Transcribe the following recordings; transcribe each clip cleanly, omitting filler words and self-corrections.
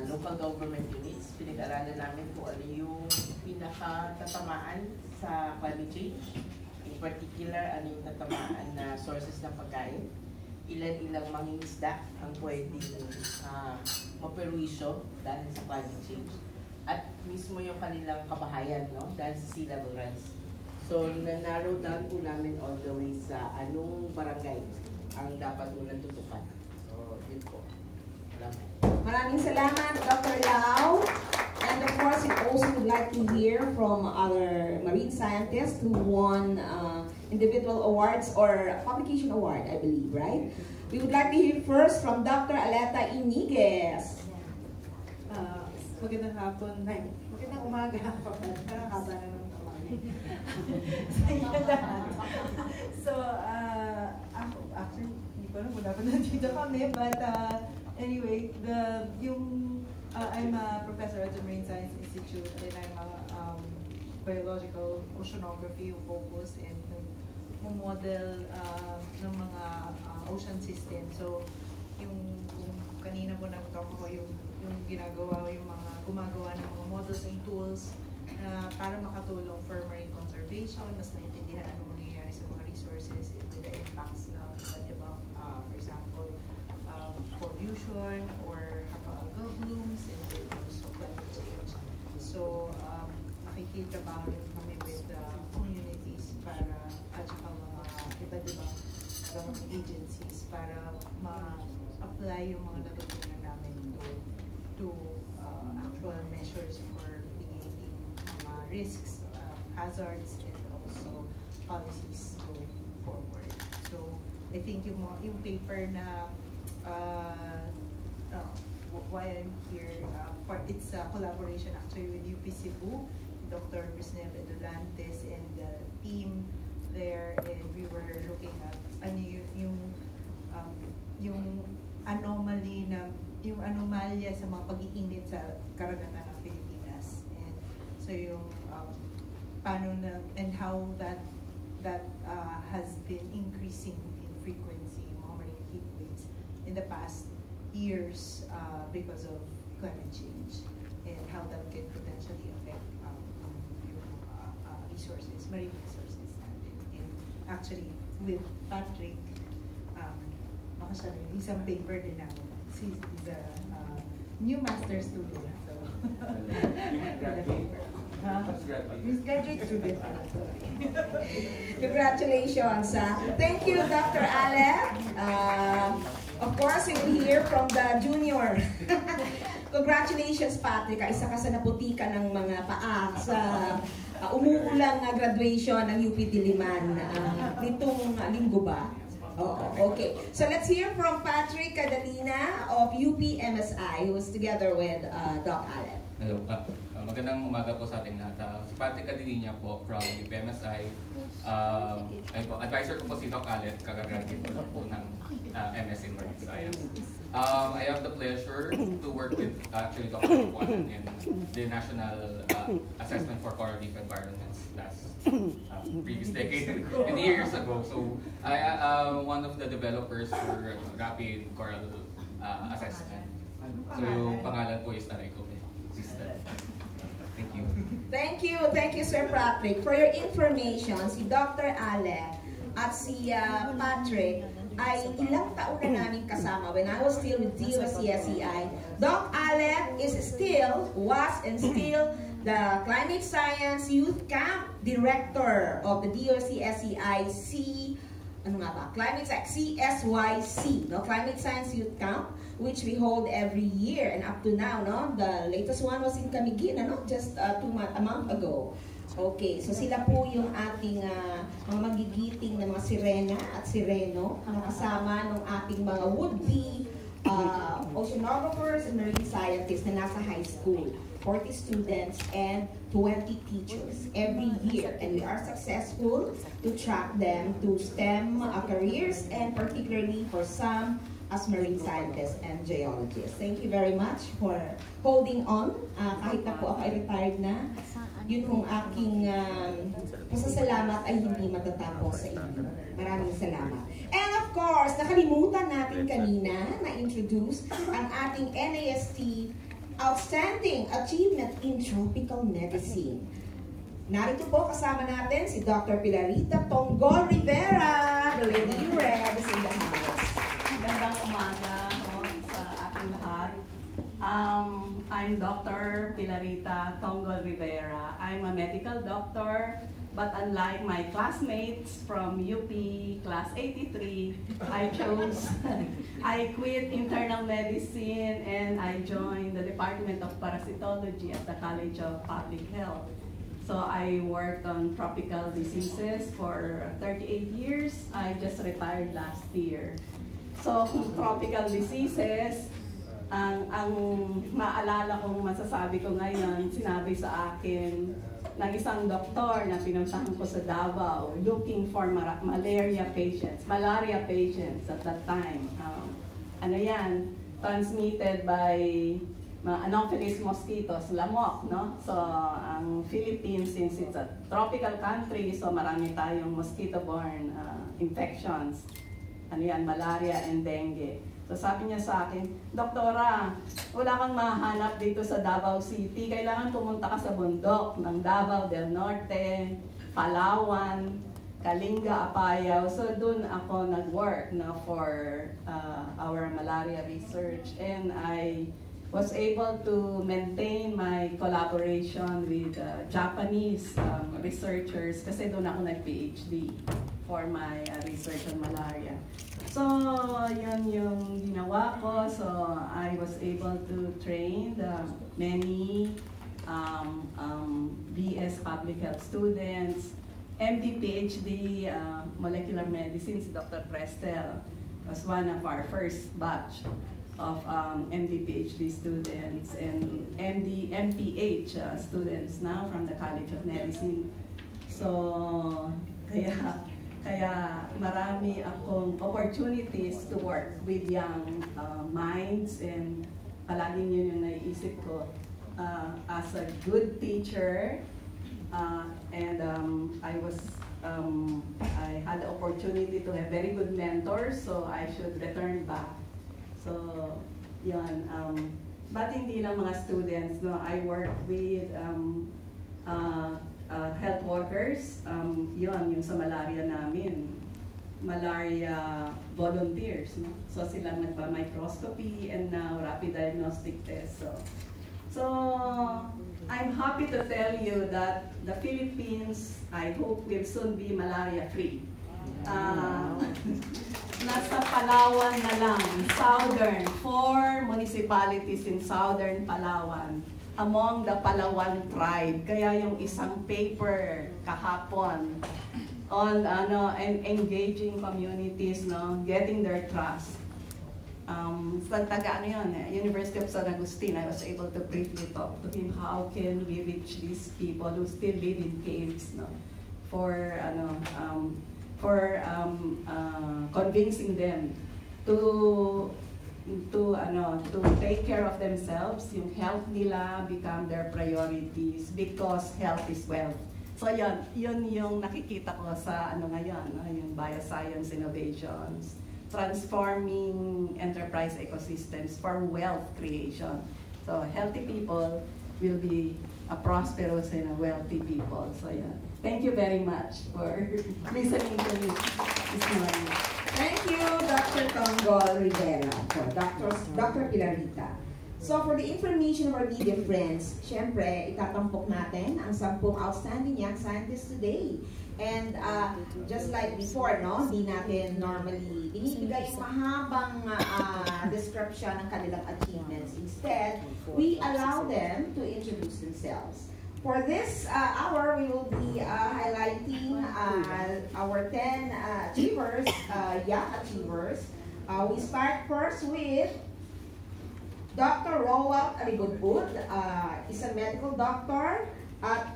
local government units. Pinag-aralan namin kung ano yung pinaka-tatamaan sa climate change. In particular, ano yung tatamaan na sources ng pagkain. Ilan-ilang mangingisda ang pwedeng maperwisyo dahil sa climate change. At mismo yung kanilang kabahayan, no? Dahil sa sea level rise. So, na-narrow down po namin all the way sa anong barangay ang dapat unang tutukan. So, yun po. Salamat. Maraming salamat, Dr. Lau. And of course, we also would like to hear from other marine scientists who won individual awards or publication award, I believe, right? We would like to hear first from Dr. Aleta Iniguez. Magandang hapon. Magandang umaga. Haba na ng tawagin. So, ako, actually, hindi ko alam, wala pa nandito kami, but anyway, I'm a professor at the Marine Science Institute, and I'm a biological oceanography focus and model ng mga ocean system. So, yung kanina po nag-talk ko yung gumagawa ng mga models and tools para makatulong for marine conservation, mas naintindihan ano mangyayari sa mga resources and the impacts na diba, for example, pollution or algal blooms and also climate change. So, nakikitrabaho rin kami with communities para at saka mga iba't-ibang agencies para ma-apply yung mga natutunan namin to actual measures for mitigating mga risks, hazards, and also policies going forward. So, I think yung paper na why I'm here, it's a collaboration actually with UP Cebu, Dr. Brisnel Edulantes and the team there, and we were looking at ano yung anomaly na yung anomalya sa mga pag-iinit sa karagatan ng Pilipinas, and so yung paano na and how that has been increasing in frequency, mga marine heat waves in the past years because of climate change, and how that can potentially affect resources, marine resources natin. And actually, with Patrick, isang paper din namin. He's a new master student. So, he's graduate student. Congratulations. Thank you, Dr. Ale. Of course, we will hear from the junior. Congratulations, Patrick. Isa ka sa naputikan ng mga paa sa umuulang na graduation ng UP Diliman nitong linggo ba? Okay. So let's hear from Patrick Cadalina of UP MSI, who is together with Doc Allen. Hello. Magandang umaga po sa ating lahat. Si Patrick Cadalina po from UP MSI. Advisor ko po si Doc Allen, kagagraduate po ng MS in Marine Science. I have the pleasure to work with actually Dr. Juan in the National Assessment for Coral Reef Environments last previous decade, many years ago. So I am one of the developers for Rapid Coral Assessment. So yung pangalan po is Aray ko. Thank you. Thank you, Sir Patrick. For your information, si Dr. Ale at si Patrick ay ilang taon na namin kasama when I was still with DOCSEI. Doc Ale was and still the Climate Science Youth Camp Director of the DOCSEI Climate Science CSYC, no? Climate Science Youth Camp, which we hold every year, and up to now, no? The latest one was in Camiguin, no? Just a month ago. Okay, so sila po yung ating mga magigiting na mga sirena at sireno na kasama ng ating mga would-be oceanographers and marine scientists na nasa high school. 40 students and 20 teachers every year, and we are successful to track them to STEM careers, and particularly for some as marine scientists and geologists. Thank you very much for holding on. Kahit na po ako ay retired na, yun kong aking pasasalamat ay hindi matatapos sa inyo. Maraming salamat. And of course, nakalimutan natin kanina na introduce ang ating NAST Outstanding Achievement in Tropical Medicine. Narito po kasama natin si Dr. Pilarita Tonggol Rivera, the Lady in Red is in the house. Magandang umaga sa ating lahat. I'm Dr. Pilarita Tonggol Rivera. I'm a medical doctor, but unlike my classmates from UP Class 83, I quit internal medicine and I joined the Department of Parasitology at the College of Public Health. So I worked on tropical diseases for 38 years. I just retired last year. So tropical diseases, ang maalala kong masasabi ko ngayon, sinabi sa akin ng isang doktor na pinuntahan ko sa Davao looking for malaria patients at that time. Ano yan? Transmitted by Anopheles mosquitoes, lamok, no? So, ang Philippines, since it's a tropical country, so marami tayong mosquito-borne infections. Ano yan? Malaria and dengue. So, sabi niya sa akin, Doktora, wala kang mahanap dito sa Davao City. Kailangan pumunta ka sa bundok ng Davao del Norte, Palawan, Kalinga, Apayao. So, dun ako nag-work for our malaria research. And I was able to maintain my collaboration with Japanese researchers kasi doon ako nag-PhD for my research on malaria. So, yun yung ginawa ko. So, I was able to train many BS public health students, MD, PhD, molecular medicine. Si Dr. Prestel was one of our first batch of MD, PhD students and MD, MPH students now from the College of Medicine. So, kaya marami akong opportunities to work with young minds, and palaging yun yung naiisip ko as a good teacher, and I had the opportunity to have very good mentors, so I should return back. So, yun. But hindi lang mga students, no? I work with health workers. Yun, yung sa malaria namin. Malaria volunteers, no? So, silang nagpa-microscopy and now rapid diagnostic test. So, I'm happy to tell you that the Philippines, I hope, will soon be malaria-free. Nasa Palawan na lang, southern, 4 municipalities in southern Palawan, among the Palawan tribe. Kaya yung isang paper kahapon on engaging communities, no, getting their trust. Sa University of San Agustin, I was able to briefly talk to him how can we reach these people who still live in caves, no, for convincing them to take care of themselves, yung health nila become their priorities because health is wealth. So yun yung nakikita ko sa ngayon, yung bioscience innovations, transforming enterprise ecosystems for wealth creation. So healthy people will be a prosperous and a wealthy people. So thank you very much for listening to me this morning. Thank you, Dr. Tonggol Rivera, Dr. Pilarita. So for the information of our media friends, syempre, itatampok natin ang 10 outstanding young scientists today. And just like before, no, hindi natin normally binibigay yung mahabang description ng kanilang achievements. Instead, we allow them to introduce themselves. For this hour, we will be highlighting our 10 achievers, young achievers. We start first with Dr. Roald Aribudbud, is a medical doctor at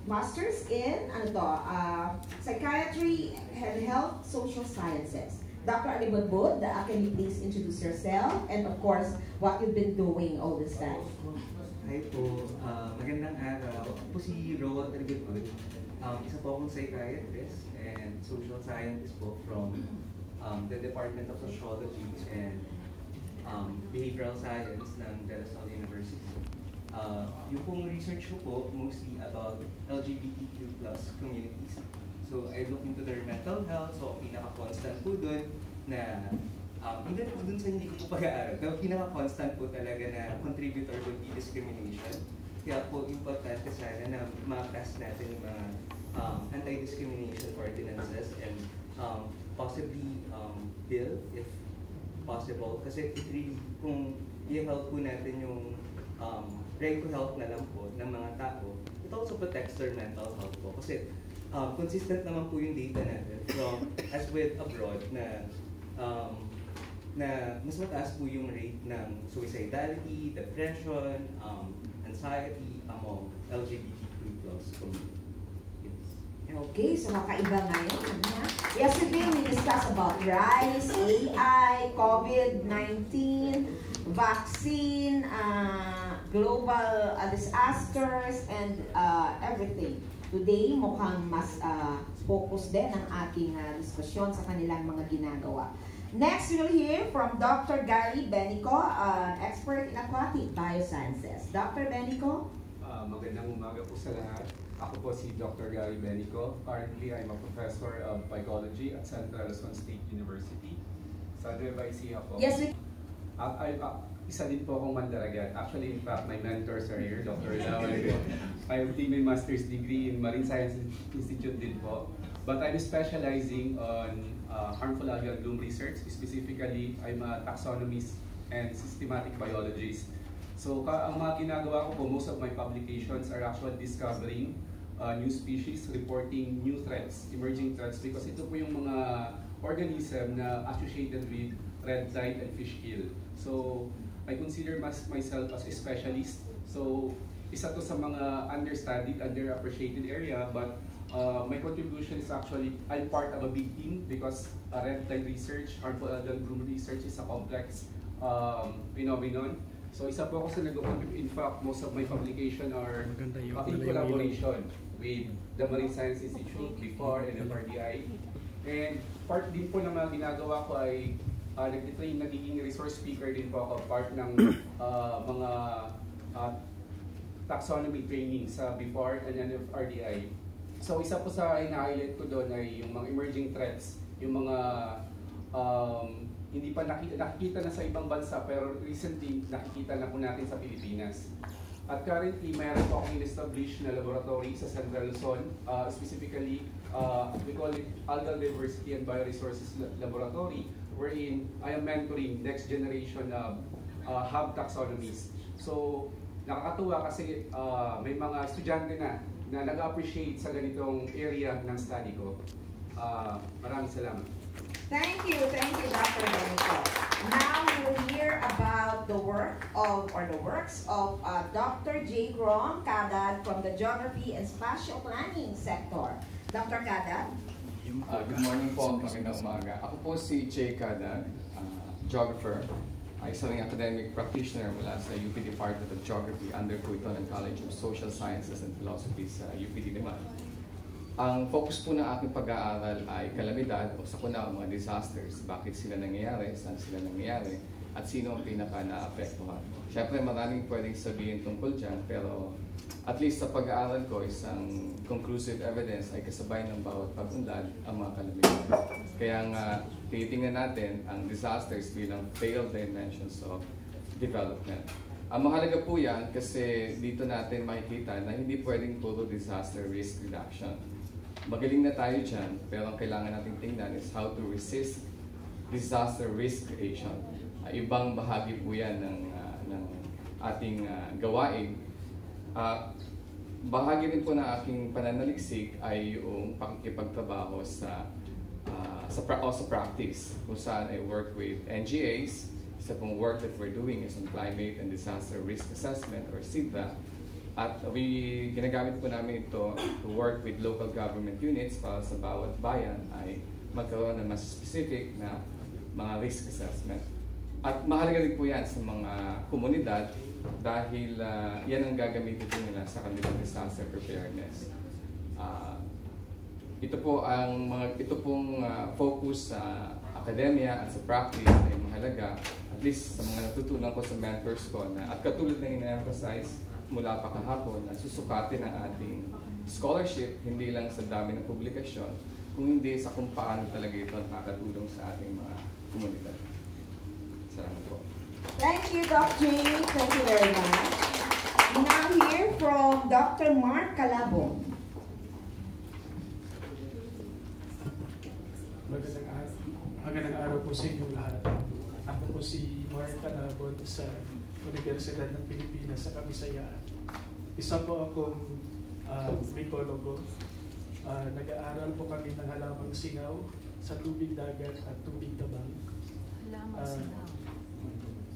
Masters in Psychiatry and Health Social Sciences. Dr. Aribudbud, can you please introduce yourself and of course what you've been doing all this time? Hi po, magandang araw. Ako po si Roald Aribudbud. Isa po akong psychiatrist and social scientist po from the Department of Sociology and Behavioral Science ng De La Salle University. Yung pong research ko po, mostly about LGBTQ+ communities. So I look into their mental health, so pinaka-constant po dun na even po dun sa hindi ko po pag-aaral, pero pinaka-constant po talaga na contributor would be discrimination. Kaya po importante sana na ma-pass natin yung mga anti-discrimination ordinances and possibly bill if possible. Kasi it really, kung i-help po natin yung right to health na lang po ng mga tao, it also protects their mental health po. Kasi consistent naman po yung data natin from as with abroad na mas mataas po yung rate ng suicidality, depression, anxiety among LGBTQ+ community. Okay, so makaiba ngayon. Yesterday, we discussed about rice, AI, COVID-19, vaccine, global disasters, and everything. Today, mukhang mas focus din ang ating diskusyon sa kanilang mga ginagawa. Next, we'll hear from Dr. Gary Benico, an expert in aquatic biosciences. Dr. Benico? Magandang umaga po sa lahat. Ako po si Dr. Gary Benico. Currently, I'm a professor of psychology at Central Luzon State University. Sa Nueva Ecija po. Yes, we... Isa din po akong mandaragat. Actually, in fact, my mentors are here, Dr. Lawal. I obtained my master's degree in Marine Science Institute din po. But I'm specializing on harmful algal bloom research. Specifically, I'm a taxonomist and systematic biologist. So, ang mga ginagawa ko po, most of my publications are actually discovering new species, reporting new threats, emerging threats, because ito po yung mga organism na associated with red tide and fish kill. So, I consider myself as a specialist. So, isa to sa mga understudied, underappreciated area, but my contribution is actually, I'm part of a big team because red tide research, harmful algal bloom research is a complex phenomenon. So isa po ako sa nag-contribute. In fact, most of my publication are in collaboration with the Marine Science Institute, BIFAR, and FRDI. And part din po ng mga ginagawa ko ay nagiging resource speaker din po ako, part ng mga taxonomy training sa BIFAR and FRDI. So isa po sa ina-highlight ko doon ay yung mga emerging threats, yung mga hindi pa nakikita na sa ibang bansa pero recently nakikita na po natin sa Pilipinas. At currently, mayroon po akong in-establish na laboratory sa Central Luzon, specifically, we call it Algal Diversity and Bioresources Laboratory, wherein I am mentoring next generation of hub taxonomies. So, nakakatuwa kasi may mga estudyante na nag-appreciate sa ganitong area ng study ko. Maraming salamat. Thank you, Dr. Benico. Now we will hear about the works of Dr. J. Grom Cadad from the Geography and Spatial Planning sector. Dr. Cadad? Good morning po, magandang umaga. Ako po si J. Cadad, geographer. Isa ring academic practitioner mula sa UP Department of Geography under po ito ng College of Social Sciences and Philosophy sa UP Diliman. Ang focus po ng aking pag-aaral ay kalamidad o sakuna o mga disasters. Bakit sila nangyayari, saan sila nangyayari, at sino ang pinaka-naapektuhan. Siyempre maraming pwedeng sabihin tungkol dyan, pero at least sa pag-aaral ko, isang conclusive evidence ay kasabay ng bawat pag-unlad ang mga kalamidad. Kaya nga, tinitingnan natin ang disasters bilang failed dimensions of development. Ang mahalaga po yan kasi dito natin makikita na hindi pwedeng puro disaster risk reduction. Magaling na tayo dyan, pero ang kailangan nating tingnan is how to resist disaster risk creation. Ibang bahagi po yan ng ating gawain. Bahagi rin po ng aking pananaliksik ay yung pakikipagtrabaho sa practice, kung saan I work with NGAs. Isa pong work that we're doing is on climate and disaster risk assessment or CIDRA. At ginagamit po namin ito to work with local government units para sa bawat bayan ay magkaroon ng mas specific na mga risk assessment. At mahalaga rin po yan sa mga komunidad dahil yan ang gagamitin po nila sa kanilang disaster preparedness. Ito pong focus sa academia at sa practice ay mahalaga at least sa mga natutunan ko sa mentors ko na at katulad na ina-emphasize mula pa kahapon na susukatin ang ating scholarship hindi lang sa dami ng publikasyon, kung hindi sa kung paano talaga ito nakakatulong sa ating mga komunidad. Salamat po. Thank you, Doc Jay. Thank you very much. We now hear from Dr. Mark Calabon. Magandang araw po sa inyong lahat. Ako po si Mark Calabon sa Universidad ng Pilipinas sa Kabisayaan. Isa po akong mycologo. Nag-aaral po kami ng halamang singaw sa tubig dagat at tubig tabang.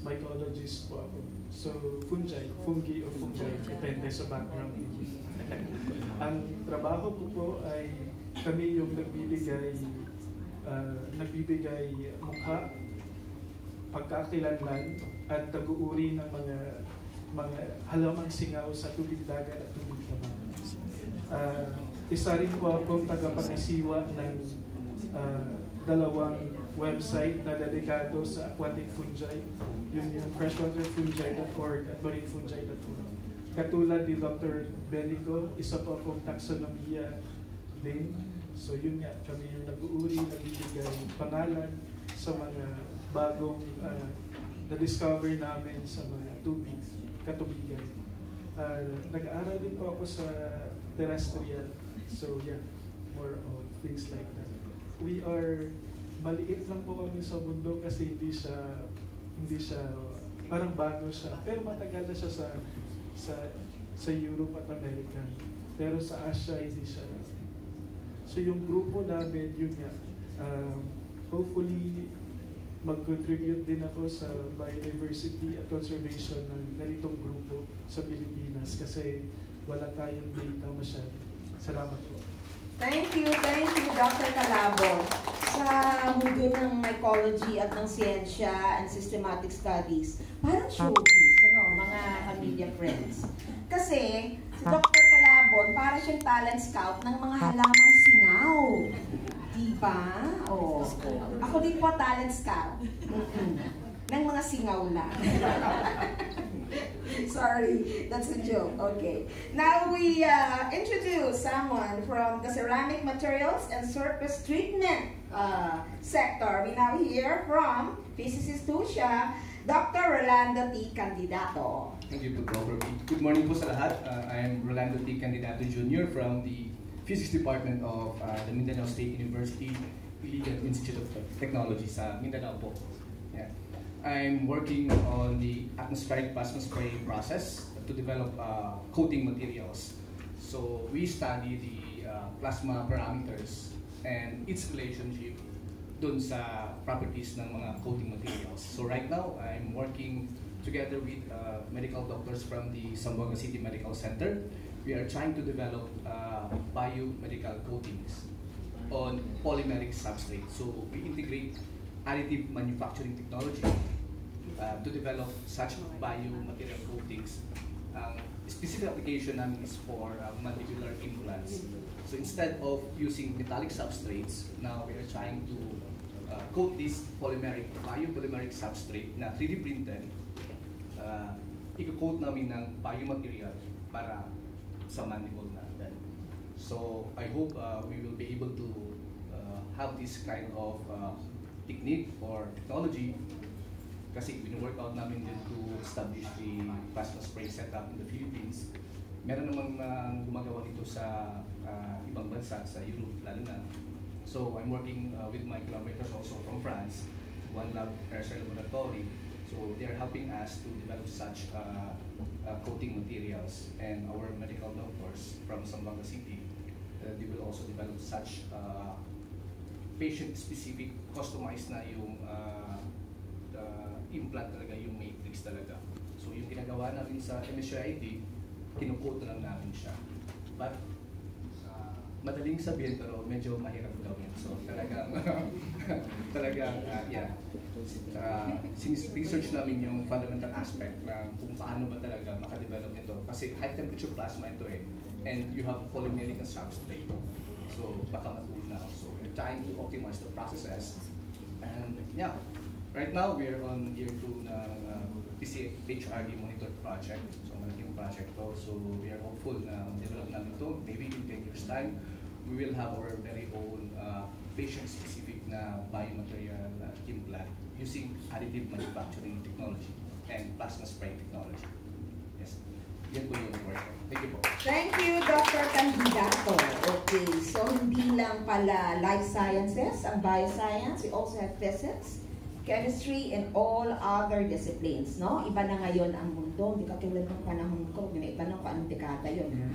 Mycologist po ako. So, fungi o fungi, depende sa background. Ang trabaho ko po ay kami yung nagbibigay mukha, pagkakilanlan at taguuri ng mga halamang singaw sa tubig dagat at tubig tabang. Isa rin po akong tagapangasiwa ng dalawang website na dedikado sa aquatic fungi. Yun yung freshwaterfungi.org at marinefungi.org. Katulad ni Dr. Belico, isa po akong taxonomia din. So yun nga, kami yung nag-uuri, nagbibigay pangalan sa mga bagong na-discover namin sa mga tubig, katubigan. Nag-aaral din po ako sa terrestrial. So yeah, more of things like that. We are, maliit lang po kami sa mundo kasi hindi siya parang bago siya. Pero matagal na siya sa Europe at America. Pero sa Asia, hindi siya. So yung grupo namin, yun nga, hopefully mag-contribute din ako sa biodiversity at conservation ng ganitong grupo sa Pilipinas kasi wala tayong data masyado. Salamat po. Thank you, Dr. Calabon. Sa mundo ng mycology at ng siyensya and systematic studies, parang showbiz, mga familia friends. Kasi si Dr. Calabon, para siyang talent scout ng mga halamang singaw. Diba? Oh. Ako din po talent scout. Ng mga singaw lang. Sorry, that's a joke. Okay. Now we introduce someone from the ceramic materials and surface treatment sector. We now hear from physicist siya, Dr. Rolando T. Candidato. Thank you, Dr. Good morning po sa lahat. I am Rolando T. Candidato Jr. from the Physics Department of the Mindanao State University Iligan Institute of Technology sa Mindanao po. Yeah. I'm working on the atmospheric plasma spray process to develop coating materials. So we study the plasma parameters and its relationship dun sa properties ng mga coating materials. So right now, I'm working together with medical doctors from the Zamboanga City Medical Center. We are trying to develop biomedical coatings on polymeric substrate. So we integrate additive manufacturing technology to develop such biomaterial coatings. Specific application namin is for mandibular implants. So instead of using metallic substrates, now we are trying to coat this biopolymeric substrate na 3D printed. I-coat namin ng biomaterial para sa mandible natin. So I hope we will be able to have this kind of technique or technology kasi wino-work out namin din to establish the plasma spray setup in the Philippines. Meron namang gumagawa dito sa ibang bansa, sa Europe lalo na. So I'm working with my collaborators also from France, One Lab Aerosol Laboratory. So they're helping us to develop such coating materials, and our medical doctors from Zamboanga City, they will also develop such patient-specific, customized na yung implant talaga, yung matrix talaga. So yung ginagawa namin sa MSCID, kinukote na lang namin siya. But madaling sabihin pero medyo mahirap gawin. So talagang yeah. Research namin yung fundamental aspect ng kung paano ba talaga makadevelop ito. Kasi high temperature plasma ito and you have polymeric substrate. So baka matuloy na. So we're trying to optimize the processes. And yeah, Right now, we're on year 2 ng PCHRD Monitor Project. So, malaking project to. So, we are hopeful na develop namin ito. Maybe in 10 years' time, we will have our very own patient-specific na biomaterial implant using additive manufacturing technology and plasma spray technology. Yes. Yan po yung work. Thank you po. Thank you, Dr. Candidato. Okay, so hindi lang pala life sciences ang bioscience, we also have physics, chemistry, and all other disciplines, no? Iba na ngayon ang mundo, hindi katulad ng panahon ko, iba na kung anong dekada yun.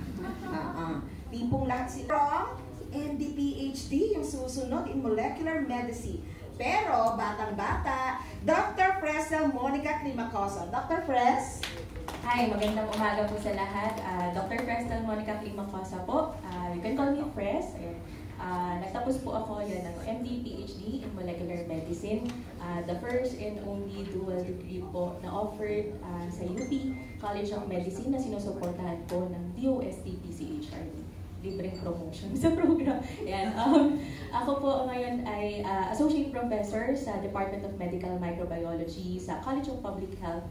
Tipong lahat from MD PhD, yung susunod in molecular medicine. Pero, batang-bata, Dr. Fresel Monica Climacosa. Dr. Fres? Hi, magandang umaga po sa lahat. Dr. Fresel Monica Climacosa po. You can call me Fres. Nagtapos po ako yan ng MD PhD in molecular medicine. The first and only dual degree po na offered sa UP College of Medicine na sinusuportahan po ng DOST PCHRD. Libreng promotion sa program. Yan. Ako po ngayon ay Associate Professor sa Department of Medical Microbiology sa College of Public Health,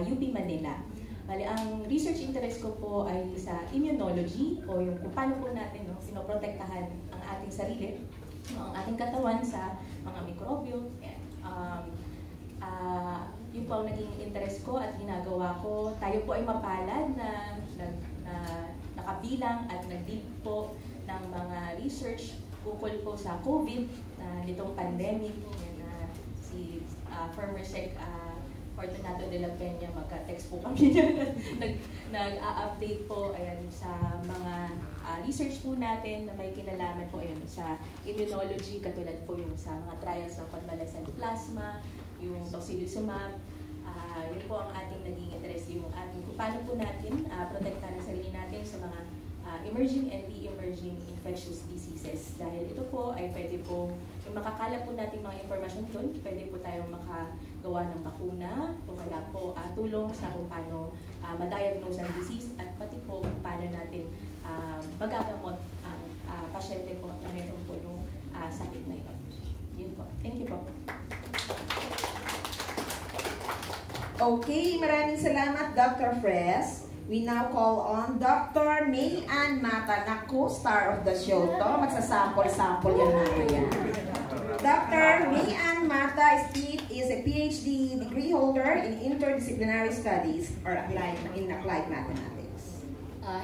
UP Manila. Bali, ang research interest ko po ay sa immunology o yung kung paano po natin pinoprotektahan ang ating sarili, ang ating katawan sa mga mikrobyo. Yun po ang naging interest ko at ginagawa ko. Tayo po ay mapalad na nakabilang at nag-lead po ng mga research ukol po sa COVID nitong pandemic. Si former Sec Fortunato de la Peña, magka-text po kami nag-update po ayan, sa mga research po natin na may kinalaman po ayan, sa immunology, katulad po yung sa mga trials ng convalescent plasma, yung tocilizumab. Yun po ang ating naging interest, yung ating kung paano po natin protektahan ang sarili natin sa mga emerging and re-emerging infectious diseases. Dahil ito po ay pwede po, yung makakala po natin mga informasyon doon, pwede po tayong makagawa ng bakuna o kaya po tulong sa kung paano ma-diagnose ang disease at pati po kung paano natin magagamot ang pasyente po na meron po yung sakit na ito. Yun po. Thank you po. Okay, maraming salamat, Dr. Fres. We now call on Dr. May Ann Mata, na co-star of the show to. Magsasample-sample yan naman. Dr. May Ann Mata is a PhD degree holder in interdisciplinary studies or in applied mathematics.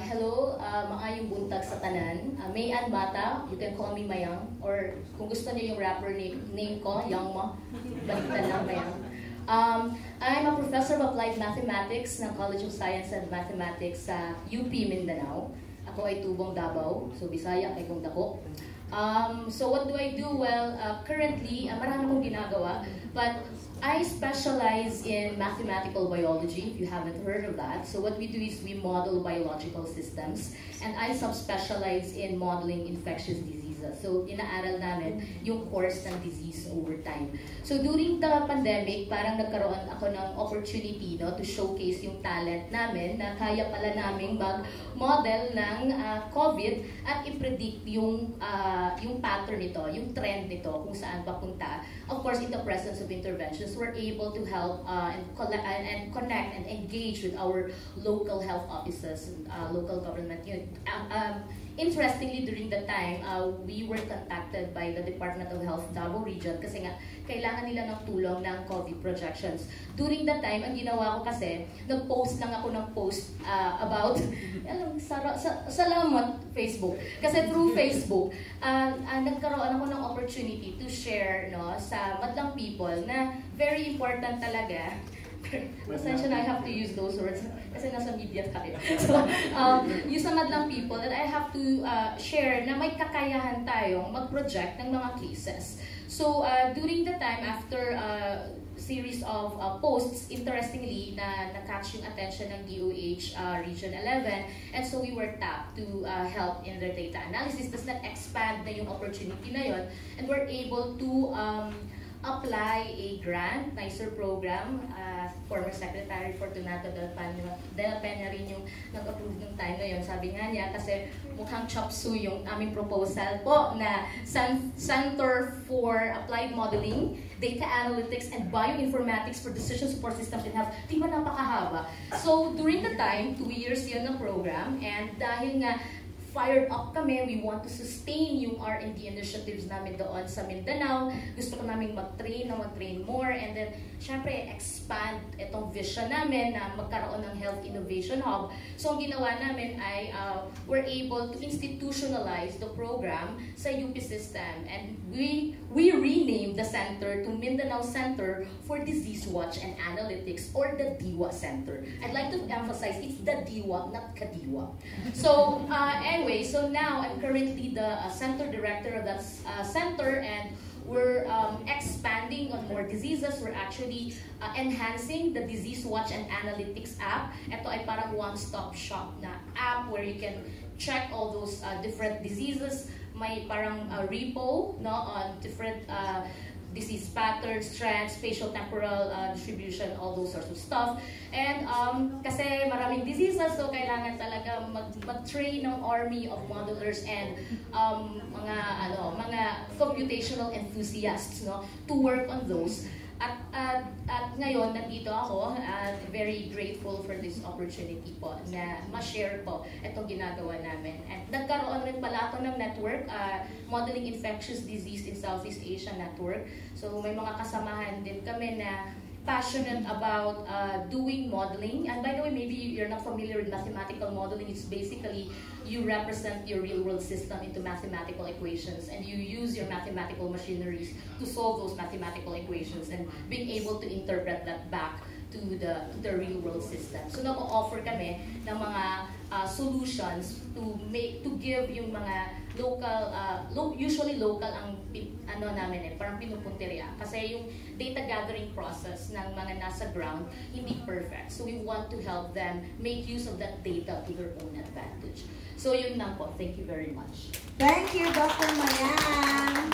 Hello, maayong buntag sa tanan. May Ann Mata, you can call me Mayang, or kung gusto niyo yung rapper name ko, Yang Mo, baliktad lang Mayang. I'm a professor of applied mathematics ng College of Science and Mathematics sa UP Mindanao. Ako ay tubong Davao, so Bisaya kay kong dako. So what do I do? Well, currently, marami akong ginagawa, but I specialize in mathematical biology, if you haven't heard of that. So what we do is we model biological systems, and I subspecialize in modeling infectious diseases. So inaaral namin yung course ng disease over time. So during the pandemic, parang nagkaroon ako ng opportunity to showcase yung talent namin na kaya pala naming mag-model ng COVID at i-predict yung pattern nito, yung trend nito, kung saan papunta. Of course, in the presence of interventions, we're able to help and connect and engage with our local health offices, local government unit. Interestingly, during the time, we were contacted by the Department of Health Davao Region kasi nga kailangan nila ng tulong ng COVID projections. During that time, ang ginawa ko kasi, nag-post lang ako ng post about, salamat Facebook. Kasi through Facebook, nagkaroon ako ng opportunity to share sa madlang people na very important talaga. Pasensya na, I have to use those words kasi nasa media tayo. So, yung sa madlang people that I have to share na may kakayahan tayong mag-project ng mga cases. So, during the time, after series of posts, interestingly, na catch yung attention ng DOH Region 11, and so we were tapped to help in their data analysis. Tapos nag-expand na yung opportunity na yun, and we're able to apply a grant, NICER program. Former Secretary Fortunato de la Peña rin yung nag-approve ng time na yun. Sabi nga niya, kasi mukhang chop suey yung aming proposal po na Center for Applied Modeling data analytics, and bioinformatics for decision support systems in health. Di ba napakahaba? So during the time, 2 years yun ng program, and dahil nga fired up kami, we want to sustain yung R&D initiatives namin doon sa Mindanao. Gusto ko namin mag-train more, and then syempre expand itong vision namin na magkaroon ng Health Innovation Hub. So ang ginawa namin ay we're able to institutionalize the program sa UP system, and we renamed the center to Mindanao Center for Disease Watch and Analytics, or the DIWA Center. I'd like to emphasize it's the DIWA, not Kadiwa. So anyway, so now I'm currently the center director of that center, and we're expanding on more diseases. We're actually enhancing the Disease Watch and Analytics app. Ito ay parang one-stop shop na app where you can check all those different diseases. May parang repo, no, on different disease patterns, trends, spatial temporal distribution, all those sorts of stuff. And kasi maraming diseases, so kailangan talaga mag-train ng army of modelers and mga computational enthusiasts, no, to work on those. At ngayon, nandito ako at very grateful for this opportunity po na ma-share po itong ginagawa namin. And nagkaroon rin pala ako ng network, Modeling Infectious Disease in Southeast Asia Network. So may mga kasamahan din kami na passionate about doing modeling. And by the way, maybe you're not familiar with mathematical modeling. It's basically you represent your real-world system into mathematical equations, and you use your mathematical machineries to solve those mathematical equations and being able to interpret that back to the real-world system. So nag-offer kami ng mga solutions to give yung mga local, usually local ang namin parang pinupunteriya. Kasi yung data gathering process ng mga nasa ground, hindi perfect. So we want to help them make use of that data to their own advantage. So yun lang po. Thank you very much. Thank you, Dr. Mayang.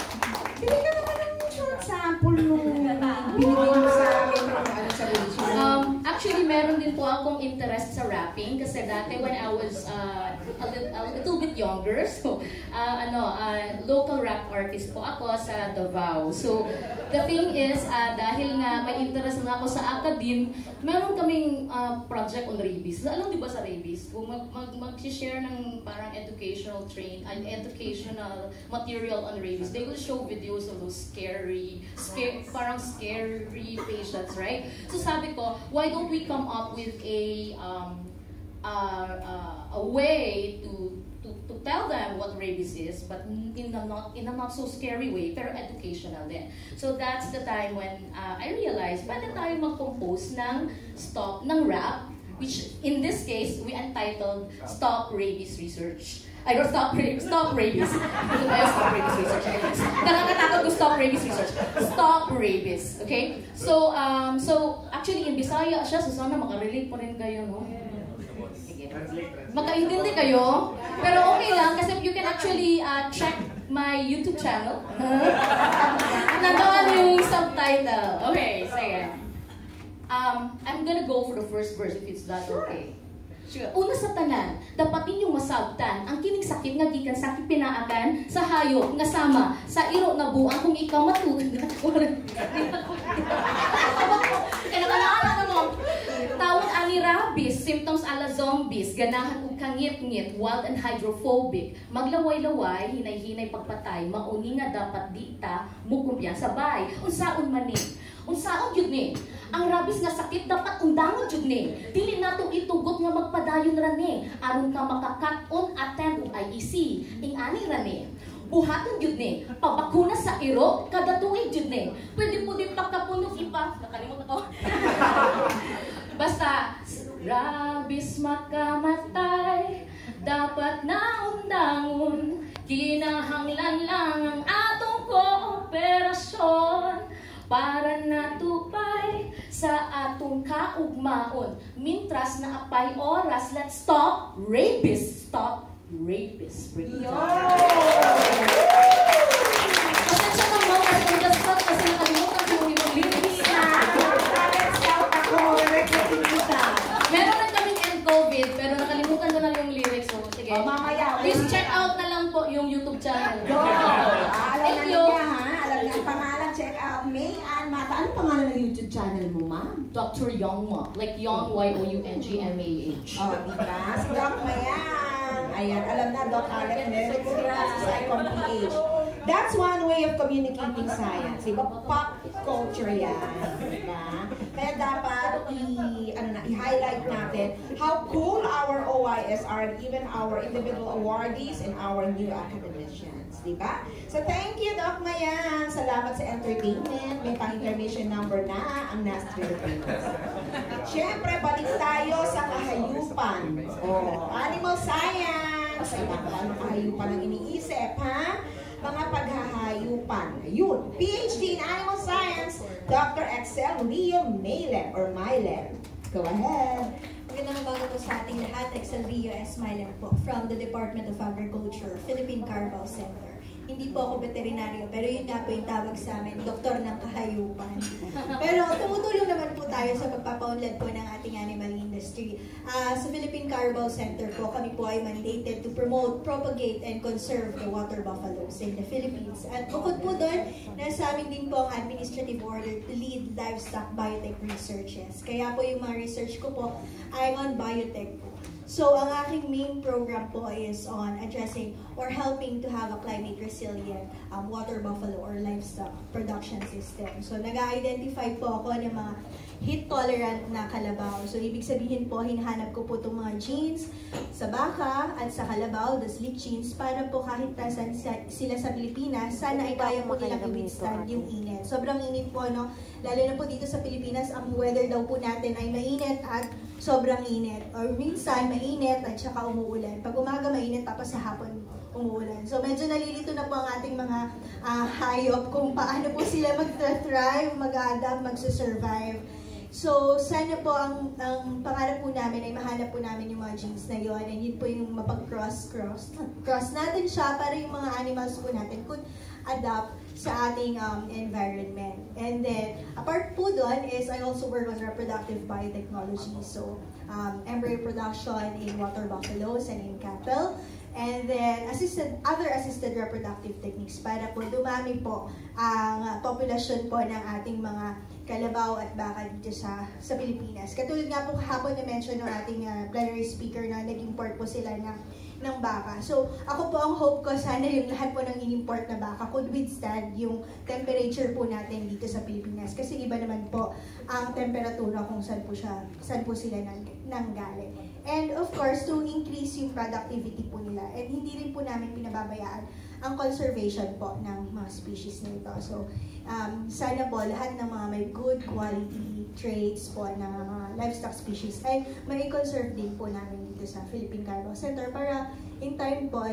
Hindi ka naman ng short sample nung binigay mo sa akin sa region. Actually, meron din po akong interest sa rapping kasi dati when I was a little bit younger, so local rap artist po ako sa Davao. So the thing is, dahil nga may interest na ako sa academe, meron kaming project on rabies. Alam di ba sa rabies? Kung mag-share ng parang educational material on rabies, they will show videos of those parang scary patients, right? So sabi ko, why don't we come up with a way to tell them what rabies is, but in a not so scary way, pero educational din. So that's the time when I realized, pwede tayo mag-compose ng rap, which in this case, we entitled Stop Rabies Research. Stop Rabies. Stop Rabies Research. Nakakatakot ko Stop Rabies Research. Stop Rabies. Okay? So actually in Bisaya siya, so sana makarelate pa rin kayo, no? Makaintindi kayo, pero okay lang kasi you can actually check my YouTube channel. Nandoon yung subtitle. Okay, sige. I'm gonna go for the first verse if it's that okay. Sure. Una sa tanan, dapat ninyong masabtan ang kining sakit nga gikan sa pinaakan sa hayop nga sama sa iro na buang kung ikaw matulog. Tawag ani rabies, symptoms ala zombies, ganahan ug kangit-ngit, wild and hydrophobic, maglaway-laway, hinay-hinay pagpatay, mauni nga dapat dita mo kumpiyansa bay. Unsaon man ni? Unsaon jud ni? Ang rabies nga sakit dapat undangon jud ni. Dili nato itugot nga magpadayon ra ni aron ka makakat-on attend og IEC. Ing-ani ra ni. Buhaton jud ni. Pabakuna sa iro kada tuig jud ni. Pwede po din pagkapunog ipa. Nakalimot ako. Basta rabies makamatay, dapat na undangon. Kinahanglan lang ang atong kooperasyon para natupay sa atong kaugmaon. Mintras na apay oras, let's stop rabies. Stop rabies. Pasensya na mo, kasi nakalimutan ko yung lyrics na. Meron na kaming end COVID, pero nakalimutan ko na yung lyrics. So, sige. Mamaya. Please check out na lang po yung YouTube channel. Alam na niya, ha? Alam niya ang pangalan, check out. May Ann Mata. Ano pangalan ng YouTube channel mo, ma'am? Dr. Youngma. Like Young, Y-O-U-N-G-M-A-H. Diba? Si Doc Mayang. Ayan, alam na, Doc Alec, meron ko sa ICOM PH. That's one way of communicating science. Diba? Pop culture yan. Diba? Kaya dapat i-highlight natin how cool our OIS are, even our individual awardees and our new academicians. Diba? So thank you, Doc Mayang. Salamat sa entertainment. May pang-intermission number na ang NAST Philippines. Siyempre, balik tayo sa kahayupan. Animal science. Ay, paano kahayupan ang iniisip, ha? Mga paghahayupan. Ayun. PhD in Animal Science, Dr. Excel Leo Maylem or Maylem. Go ahead. Magandang umaga po sa ating lahat. Excel Leo S. Maylem po from the Department of Agriculture, Philippine Carabao Center. Hindi po ako veterinaryo, pero yun nga po yung tawag sa amin, doktor ng kahayupan. Pero tumutulong naman po tayo sa pagpapaunlad po ng ating animal industry. Sa Philippine Carabao Center po, kami po ay mandated to promote, propagate, and conserve the water buffaloes in the Philippines. At bukod po doon, nasa amin din po ang administrative order to lead livestock biotech researches. Kaya po yung mga research ko po ay on biotech po. So, ang aking main program po is on addressing or helping to have a climate resilient water buffalo or livestock production system. So, nag-identify po ako ng mga heat-tolerant na kalabaw. So, ibig sabihin po, hinahanap ko po itong mga genes sa baka at sa kalabaw, the sleep genes, para po kahit nasan sila sa Pilipinas, sana ay kaya po nilang i-withstand yung init. Sobrang init po, no? Lalo na po dito sa Pilipinas, ang weather daw po natin ay mainit at sobrang init. Or minsan, mainit at saka umuulan. Pag umaga mainit, tapos sa hapon umuulan. So medyo nalilito na po ang ating mga hayop kung paano po sila mag-thrive, mag-adapt, mag-survive. So sana po ang pangarap po namin ay mahanap po namin yung mga genes na yun, and yun po yung mapag-cross natin siya para yung mga animals po natin could adapt sa ating environment. And then, apart po doon is I also work on reproductive biotechnology. So, embryo production in water buffaloes and in cattle. And then, other assisted reproductive techniques para po dumami po ang populasyon po ng ating mga kalabaw at baka dito sa Pilipinas. Katulad nga po hapon na-mention ng ating plenary speaker na nag-import po sila ng baka. So, ako po ang hope ko, sana yung lahat po ng in-import na baka could withstand yung temperature po natin dito sa Pilipinas. Kasi iba naman po ang temperatura kung saan po sila nanggaling. And of course, to increase yung productivity po nila. And hindi rin po namin pinababayaan ang conservation po ng mga species na ito. So, sana po lahat ng mga may good quality traits po ng mga livestock species ay may conserve din po namin dito sa Philippine Carabao Center para in time po,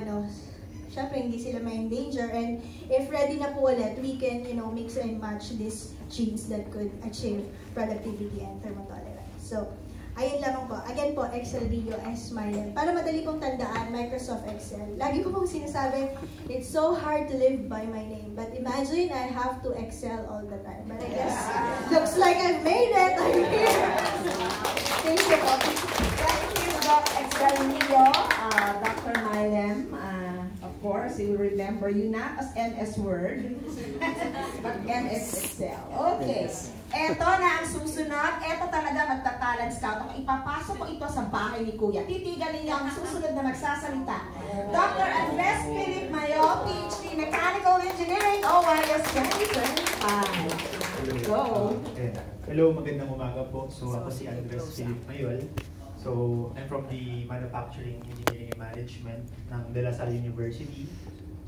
syempre hindi sila ma-endanger, and if ready na po ulit, we can, mix and match these genes that could achieve productivity and thermotolerance. So, ayun lamang po. Again po, Excel Leo S. Maylem. Para madali pong tandaan, Microsoft Excel. Lagi ko pong sinasabi, it's so hard to live by my name. But imagine I have to excel all the time. But I guess, looks like I've made it. I'm here. Thank you po. Thank you, Doc Excel Leo, Dr. Maylem. Of course, we will remember you not as MS Word, but MS Excel. Okay. Eto na ang susunod. Eto talaga magta-talent scout. Kung ipapasok ko ito sa bahay ni Kuya, titiganin niyo ang susunod na magsasalita. Dr. Andres Philip Mayo, PhD Mechanical Engineering, OIS 2025. Go! Hello, magandang umaga po. So ako si Andres Philip Mayol. So I'm from the Manufacturing Engineering and Management ng De La Salle University.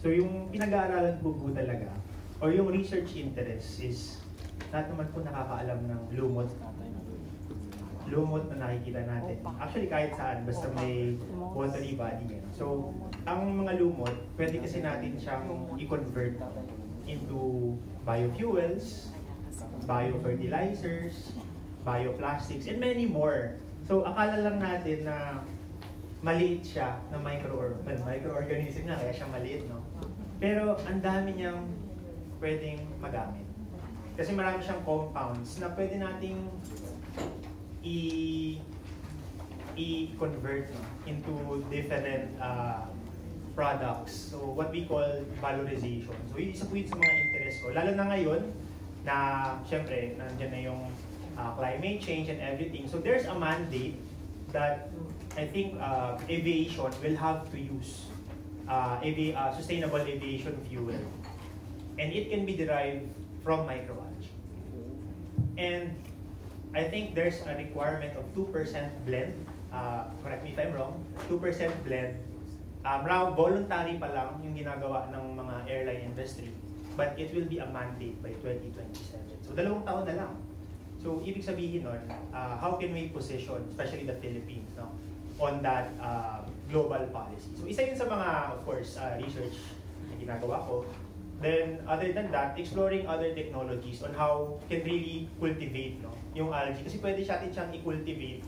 So yung pinag-aaralan po talaga, or yung research interest is lahat naman po nakakaalam ng lumot na nakikita natin. Actually, kahit saan, basta may watery body yan. So, ang mga lumot, pwede kasi natin siyang i-convert into biofuels, biofertilizers, bioplastics, and many more. So, akala lang natin na maliit siya na microorganism na, kaya siya maliit, no? Pero, ang dami niyang pwedeng magamit. Kasi marami siyang compounds na pwede nating i-convert into different products. So what we call valorization. So isa po yun sa mga interest ko. Lalo na ngayon, na syempre nandiyan na yung climate change and everything. So there's a mandate that I think aviation will have to use sustainable aviation fuel, and it can be derived from microalgae. And I think there's a requirement of 2% blend. Correct me if I'm wrong. 2% blend. Voluntary pa lang yung ginagawa ng mga airline industry, but it will be a mandate by 2027. So 2 taon na lang. So ibig sabihin nun, how can we position, especially the Philippines, no, on that global policy? So isa yun sa mga, of course, research na ginagawa ko. Then other than that, exploring other technologies on how can really cultivate, no, yung algae. Kasi pwede natin siyang i-cultivate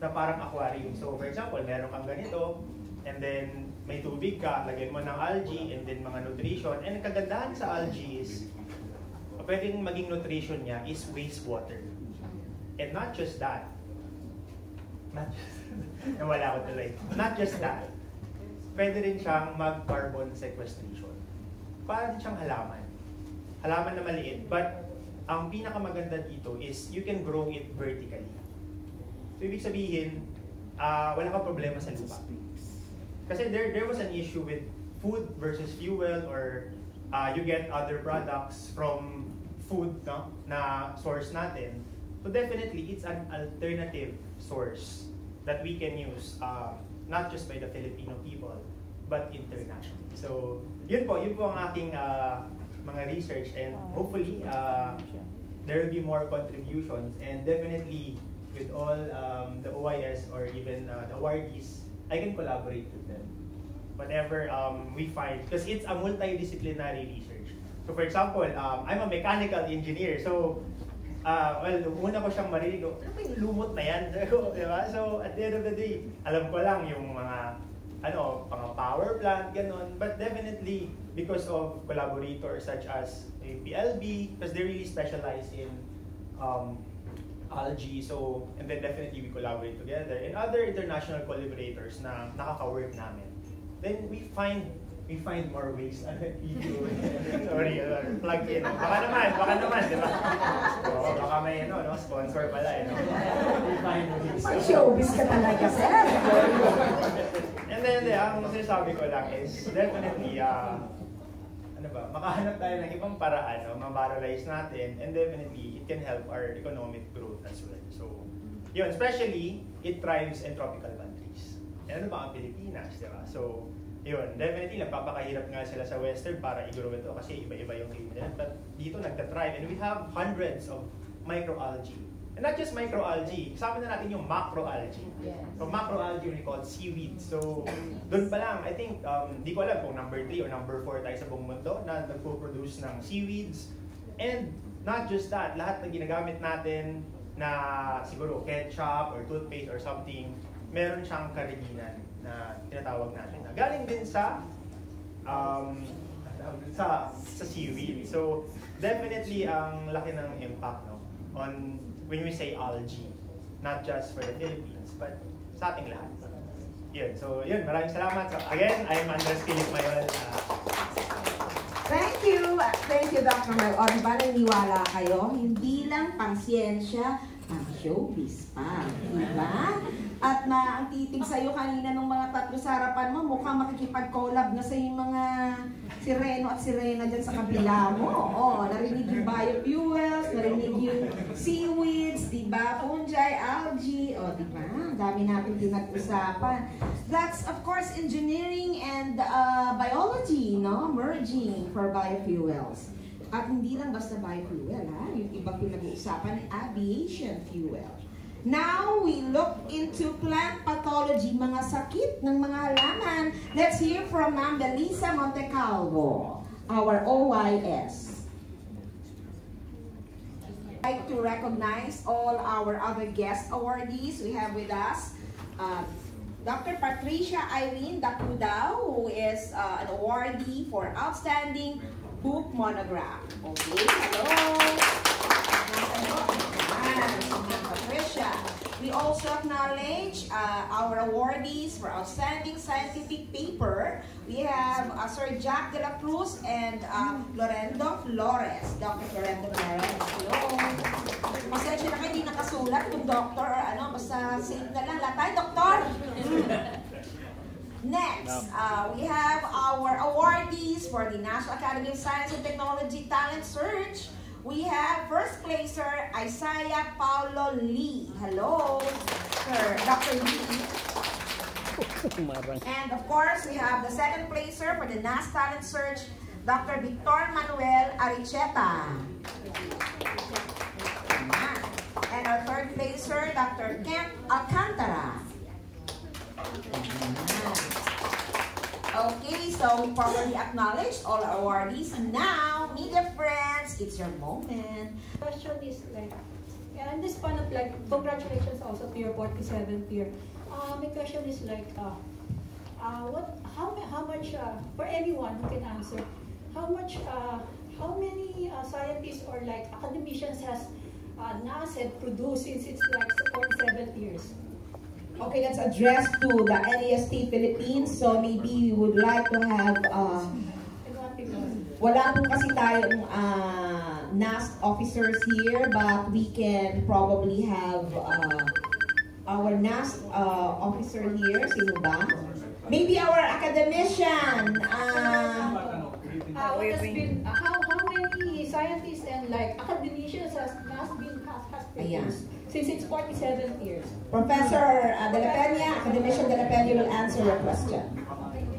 na parang aquarium. So for example, meron kang ganito, and then may tubig ka, lagyan mo ng algae, and then mga nutrition. And ang kagandahan sa algae is, pwedeng maging nutrition niya is wastewater. And not just that. Nawala ko tuloy. Not just that. Pwede rin siyang mag-carbon sequestration. Para din siyang halaman. Halaman na maliit. But ang pinakamaganda dito is you can grow it vertically. So ibig sabihin, wala ka problema sa lupa. Kasi there was an issue with food versus fuel, or you get other products from food, no, na source natin. So definitely, it's an alternative source that we can use, not just by the Filipino people, but internationally. So yun po ang aking mga research, and hopefully there will be more contributions, and definitely with all the OIS or even the awardees, I can collaborate with them. Whatever we find, because it's a multidisciplinary research. So for example, I'm a mechanical engineer, so well, una ko siyang marinig, ano ba yung lumot na yan? Diba? So at the end of the day, alam ko lang yung mga mga power plant, ganon. But definitely, because of collaborators such as PLB, because they really specialize in algae, so, and then definitely we collaborate together, and other international collaborators na nakaka-work namin. Then we find more ways. Sorry, plug in. Baka naman, di ba? So, baka may sponsor pala. We find ways. Showbiz ka talaga, sir. And then, ang sinasabi ko lang is definitely, makahanap tayo ng ibang paraan, ma-valorize natin, and definitely, it can help our economic growth as well. So, yun, especially, it thrives in tropical countries. And ano ba ang Pilipinas, di ba? So, yun, definitely, nagpapakahirap nga sila sa Western para i-grow ito kasi iba-iba yung climate. But dito, nagta-thrive. And we have hundreds of microalgae. And not just microalgae, kasama na natin yung macroalgae. So macroalgae, we call seaweed. So doon pa lang, I think, di ko alam kung number 3 or number 4 tayo sa buong mundo na nagpo-produce ng seaweeds. And not just that, lahat na ginagamit natin na siguro ketchup or toothpaste or something, meron siyang kariginan na tinatawag natin. Na galing din sa seaweed. So definitely ang laki ng impact, no, on when we say algae, not just for the Philippines, but sa ating lahat. Yun. So yun, maraming salamat. So, again, I'm Andres Philip Mayol. Thank you, Dr. Mayo. O, diba naniniwala kayo? Hindi lang pang siyensya, pang showbiz pa. Diba? At ang titig sa'yo kanina ng mga tatlo sa harapan mo, mukhang makikipag-collab na sa yung mga sireno at sirena dyan sa kabila mo. O, narinig yung biofuels, narinig yung seaweeds, diba? Fungi, algae, o, diba? Ang dami natin pinag-usapan. That's, of course, engineering and biology, no? Merging for biofuels. At hindi lang basta biofuel, ha? Yung ibang pinag-uusapan, aviation fuel. Now, we look into plant pathology, mga sakit ng mga halaman. Let's hear from Ma'am Belisa Montecalvo, our OIS. I'd like to recognize all our other guest awardees we have with us. Dr. Patricia Irene Dacudao, who is an awardee for Outstanding Book Monograph. Okay, hello. Patricia. we also acknowledge our awardees for outstanding scientific paper. We have Sir Jack de la Cruz and Lorendo Flores. Dr. Lorendo Flores. Hello. Pasensya na kayo, hindi nakasulat kung doctor or ano, basta safe na lang. Lahat tayo, doktor! Next, we have our awardees for the National Academy of Science and Technology Talent Search. We have first placer, Isaiah Paulo Lee. Hello, Sir Dr. Lee. And of course, we have the second placer for the NAS Talent Search, Dr. Victor Manuel Aricheta. And our third placer, Dr. Kent Alcantara. Okay, so we properly acknowledged all our awardees. Now, media friends, it's your moment. Question is like, and this fun of like, congratulations also to your 47th year. My question is like, how much for anyone who can answer, how many scientists or like academicians has NASA produced since it's like 47 years? Okay, let's address to the NAST Philippines. So maybe we would like to have, wala po kasi tayong NAST officers here, but we can probably have our NAST officer here. Sino ba? Maybe our academician. How many scientists and like academicians has NAST been produced since it's 47 years? Professor De La Peña, Academician De La Peña will answer your question.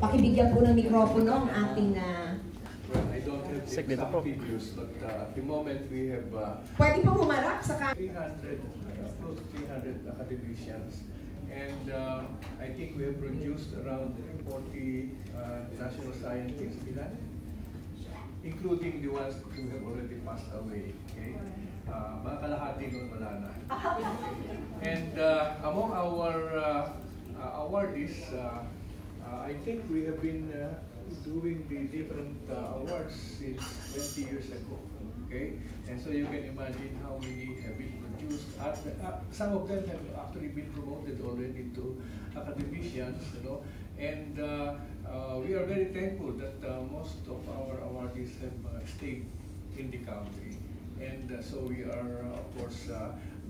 Pakibigyan po ng mikropono ang ating Well, I don't have the exact figures, but at the moment we have pwede po humarap sa 300, close to 300 academicians. And I think we have produced around 40 national scientists, including the ones who have already passed away. Okay? Mga kalahati nun wala na. And among our awardees, I think we have been doing the different awards since 20 years ago. Okay? And so you can imagine how many have been produced. Some of them have actually been promoted already to academicians, you know. And we are very thankful that most of our awardees have stayed in the country. And so we are, of course,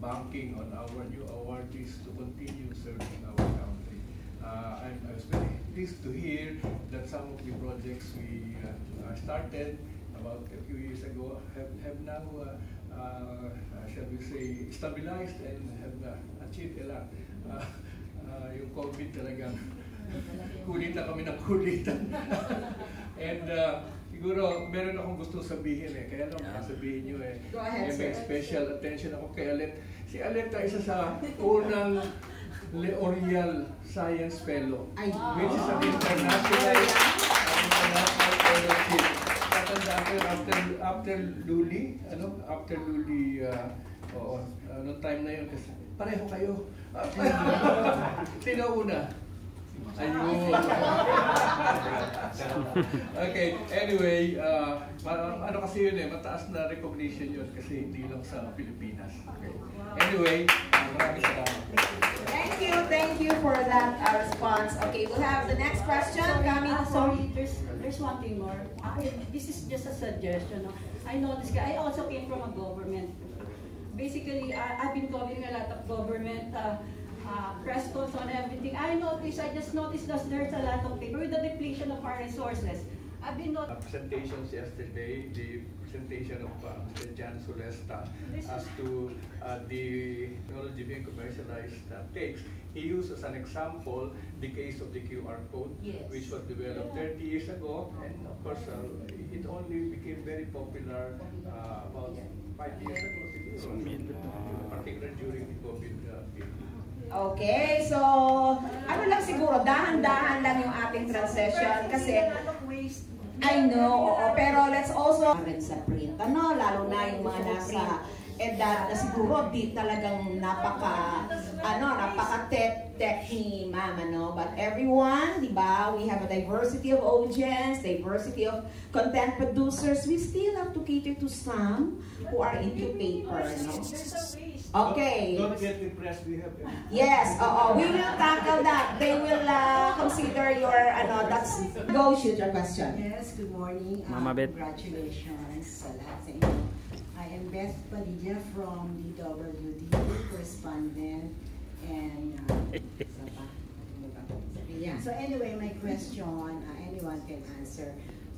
banking on our new awardees to continue serving our country. I was very pleased to hear that some of the projects we started about a few years ago have now, shall we say, stabilized and have achieved a lot. Yung COVID talagang kulit na kami ng kulitan. And siguro, meron akong gustong sabihin kaya lang sabihin nyo Go ahead, sir. May special attention ako kay Alet. Si Alet ay isa sa unang L'Oreal Science Fellow, which is an international fellowship. After Luli, noong time na yun, kasi pareho kayo. Sino una? Ayun. Okay, anyway, ano kasi yun mataas na recognition yun kasi hindi lang sa Pilipinas. Okay. Anyway, maraming salamat. Thank you for that response. Okay, we'll have the next question coming. Sorry, there's one thing more. This is just a suggestion. I noticed, I also came from a government. Basically, I've been covering a lot of government press calls on everything. I just noticed that there's a lot of paper with the depletion of our resources. I've been presentations yesterday, the presentation of Mr. Jan Solesta as to the technology being commercialized takes. He used as an example the case of the QR code, which was developed 30 years ago, and of course it only became very popular about 5 years ago, particularly during the COVID period. Okay, so ano lang siguro, dahan-dahan lang yung ating transition kasi I know, pero let's also sa print, lalo na yung mga nasa edad na siguro di talagang napaka-tech ni Ma'am, ano? But everyone, di ba, we have a diversity of audience, diversity of content producers. We still have to cater to some who are into paper, no? Okay. Don't get depressed, we have Yes, we will tackle that. They will consider your, that's, go shoot your question. Yes, good morning. Mama Bet. Congratulations sa lahat sa inyo. I am Beth Padilla from the WD correspondent and yeah. So anyway, my question, anyone can answer.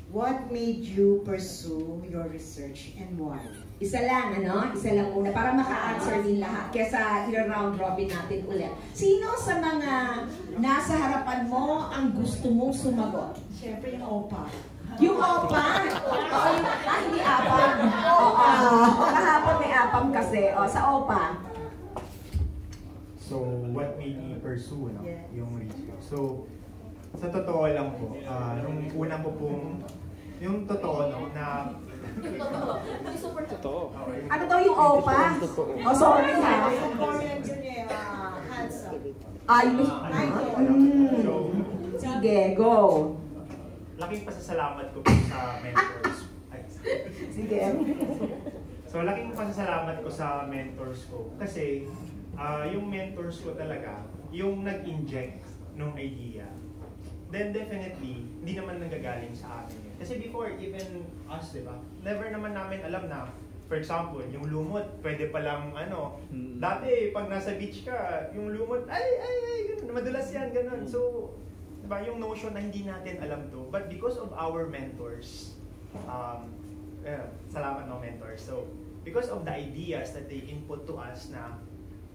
What made you pursue your research and why? Isa lang, ano? Isa lang muna para maka-answer din lahat. Kesa i-round robin natin ulit. Sino sa mga nasa harapan mo ang gusto mong sumagot? Siyempre yung OPA. Yung OPA? Hindi apam. Kahapon may apam kasi. Sa OPA. So, what made me pursue yung research? So, sa totoo lang po, nung una po pong, yung totoo na Totoo. Ano daw yung OPA? Sorry ha. Ayos. Sige, go. Laking pasasalamat ko po sa mentors. Sige. So, laking pasasalamat ko sa mentors ko. Kasi, yung mentors ko talaga, yung nag-inject ng idea. Then definitely, hindi naman nanggagaling sa amin yun. Kasi before, even us, di ba? Never naman namin alam na, for example, yung lumot, pwede palang dati, pag nasa beach ka, yung lumot, ganun, madulas yan, ganun. So, di ba, yung notion na hindi natin alam to. But because of our mentors, salamat no mentors. So, because of the ideas that they input to us na,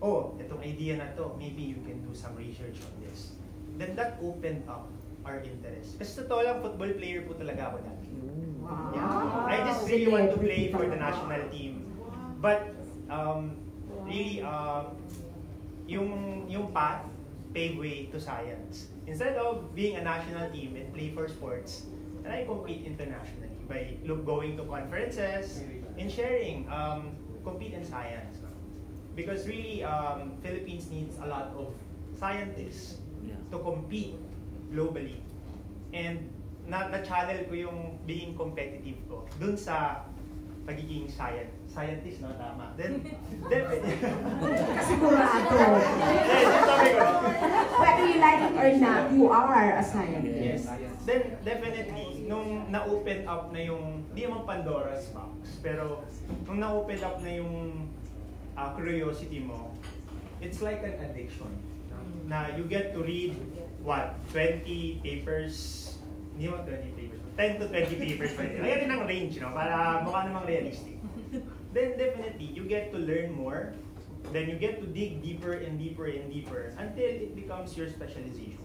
oh, itong idea na to, maybe you can do some research on this. Then that opened up our interest. Kasi totoo lang, football player po talaga ako dati. Wow. Yeah. I just really want to play for the national team. But really, yung path paved way to science. Instead of being a national team and play for sports, and I compete internationally by going to conferences and sharing, compete in science. Because really, Philippines needs a lot of scientists to compete globally. And na-channel ko yung being competitive ko dun sa pagiging scientist, no? Tama. Then Sigurado. Whether you like it or not, you are a scientist. Yes. Then definitely, nung na-open up na yung, di naman Pandora's box, pero nung na-open up na yung curiosity mo, it's like an addiction. Na you get to read, 20 papers, hindi mo 20 papers, 10 to 20 papers pa rin. Ayan din ang range, no? Para mukha namang realistic. Then definitely, you get to learn more, then you get to dig deeper and deeper and deeper until it becomes your specialization.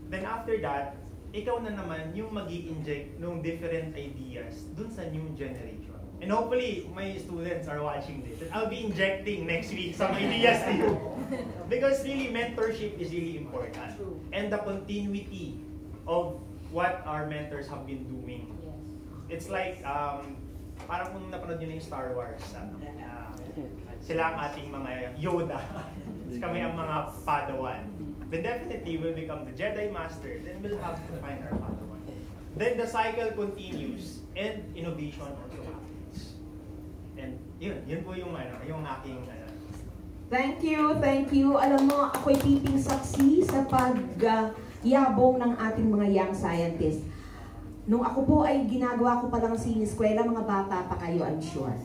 Then after that, ikaw na naman yung mag-i-inject ng different ideas dun sa new generation. And hopefully, my students are watching this. And I'll be injecting next week some ideas to you. Because really, mentorship is really important. And the continuity of what our mentors have been doing. It's like, parang kung napanood nyo na yung Star Wars, sila ang ating mga Yoda. Kami ang mga Padawan. Then definitely, we'll become the Jedi Master. Then we'll have to find our Padawan. Then the cycle continues and innovation also happens. And yun po yung aking Thank you. Alam mo, ako'y piping saksi sa pagyabong ng ating mga young scientists. Nung ako po ay ginagawa ko pa lang siniskwela, mga bata pa kayo, I'm sure.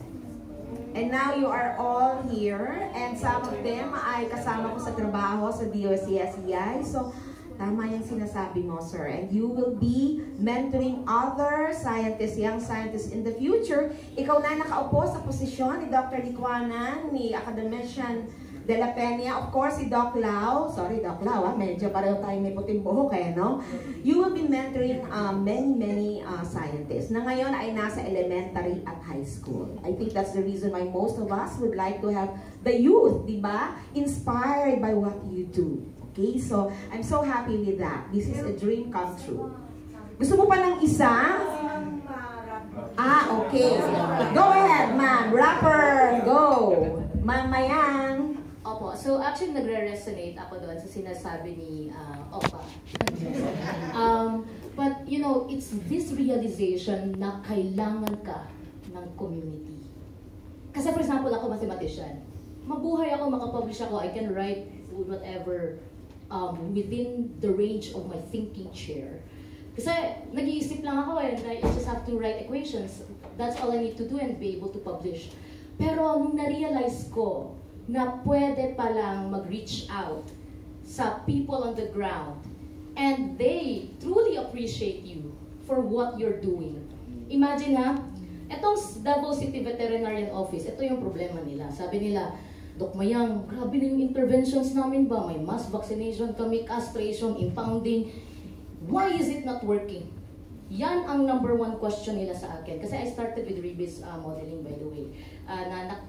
And now you are all here, and some of them ay kasama ko sa trabaho sa DOCSEI. So, tama yung sinasabi mo, sir. And you will be mentoring other scientists, young scientists in the future. Ikaw na nakaupo sa posisyon ni Dr. Licuanan, ni Academician De La Peña, of course, si Doc Lau. Sorry, Doc Lau, medyo pareho tayo may puting buhok eh, no? You will be mentoring many scientists na ngayon ay nasa elementary at high school. I think that's the reason why most of us would like to have the youth, di ba? Inspired by what you do. Okay, so I'm so happy with that. This is a dream come true. Gusto mo pa ng isa? Okay. Go ahead, ma'am. Rapper, go. Ma'am Mayang. Opo. So actually nagre-resonate ako doon sa sinasabi ni Opa. But you know, it's this realization na kailangan ka ng community. Kasi for example, ako mathematician. Mabuhay ako, makapublish ako, I can write whatever within the range of my thinking chair. Kasi nag-iisip lang ako and I just have to write equations. That's all I need to do and be able to publish. Pero nung na-realize ko na pwede palang mag-reach out sa people on the ground and they truly appreciate you for what you're doing. Imagine ha, etong Davao City Veterinarian Office, ito yung problema nila. Sabi nila, Doc Mayang, grabe na yung interventions namin ba? May mass vaccination kami, castration, impounding. Why is it not working? Yan ang number one question nila sa akin. Kasi I started with Rebis modeling, by the way.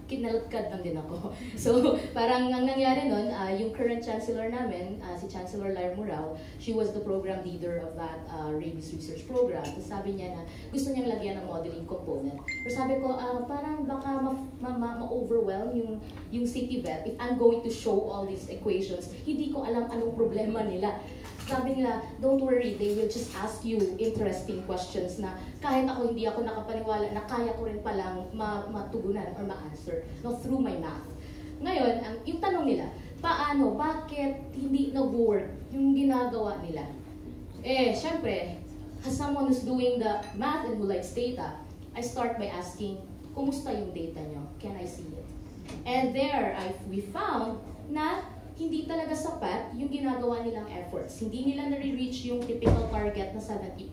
Kinalagkad lang din ako. So, parang ang nangyari nun, yung current chancellor namin, si Chancellor Lair Murao, she was the program leader of that Rebis research program. So, sabi niya na gusto niyang lagyan ng modeling component. Pero sabi ko, parang baka ma-overwhelm yung city vet if I'm going to show all these equations. Hindi ko alam anong problema nila. Sabi nila, don't worry, they will just ask you interesting questions na kahit ako hindi ako nakapaniwala na kaya ko rin palang matugunan or ma-answer through my math. Ngayon, yung tanong nila, paano, bakit hindi nag-work yung ginagawa nila? Syempre, as someone who's doing the math and who likes data, I start by asking, kumusta yung data nyo? Can I see it? And there, we found na hindi talaga sapat yung ginagawa nilang efforts. Hindi nila nare-reach yung typical target na 70%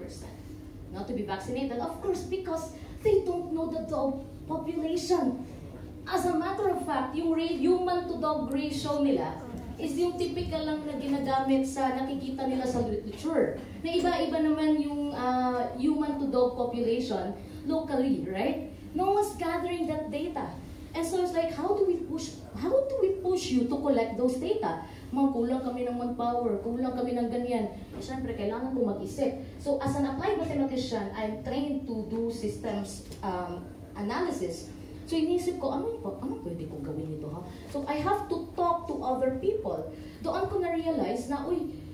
to be vaccinated. Of course, because they don't know the dog population. As a matter of fact, yung human to dog ratio nila is yung typical lang na ginagamit sa nakikita nila sa literature. Na iba-iba naman yung human to dog population locally, right? No one's gathering that data. And so it's like, how do we push you to collect those data? Kulang kami ng manpower, kulang kami ng ganyan. Siyempre, kailangan ko mag-isip. So as an applied mathematician, I'm trained to do systems analysis. So inisip ko, ano pwede kong gawin nito ha? So I have to talk to other people. Doon ko na-realize na,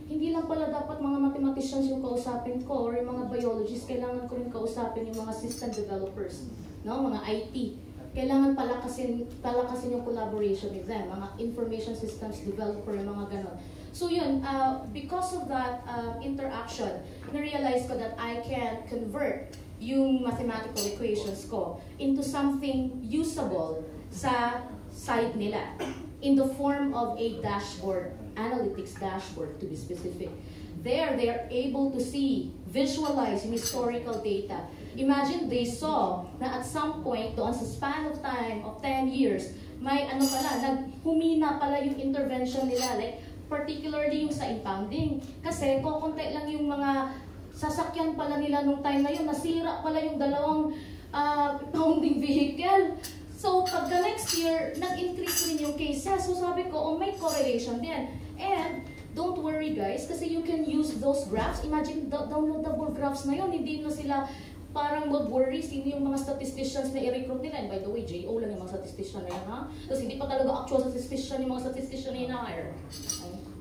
hindi lang pala dapat mga mathematicians yung kausapin ko or yung mga biologists, kailangan ko rin kausapin yung mga system developers, mga IT. Kailangan palakasin yung collaboration with them, mga information systems developer, mga ganon. So yun, because of that interaction, na-realize ko that I can convert yung mathematical equations ko into something usable sa side nila in the form of a dashboard, analytics dashboard to be specific. There, they are able to visualize yung historical data. Imagine they saw na at some point, doon sa span of time of 10 years, may humina pala yung intervention nila, like particularly yung sa impounding. Kasi kukunti lang yung mga sasakyan pala nila nung time na yun, nasira pala yung dalawang impounding vehicle. So pagka next year, nag-increase rin yung cases. So sabi ko, may correlation din. And don't worry guys, kasi you can use those graphs. Imagine, downloadable graphs na yun, hindi na sila parang mag-worry sino yung mga statisticians na i-recruit nila. And by the way, JO lang yung mga statistician na yun, ha? Tapos hindi pa talaga actual statistician yung mga statistician na ina-hire.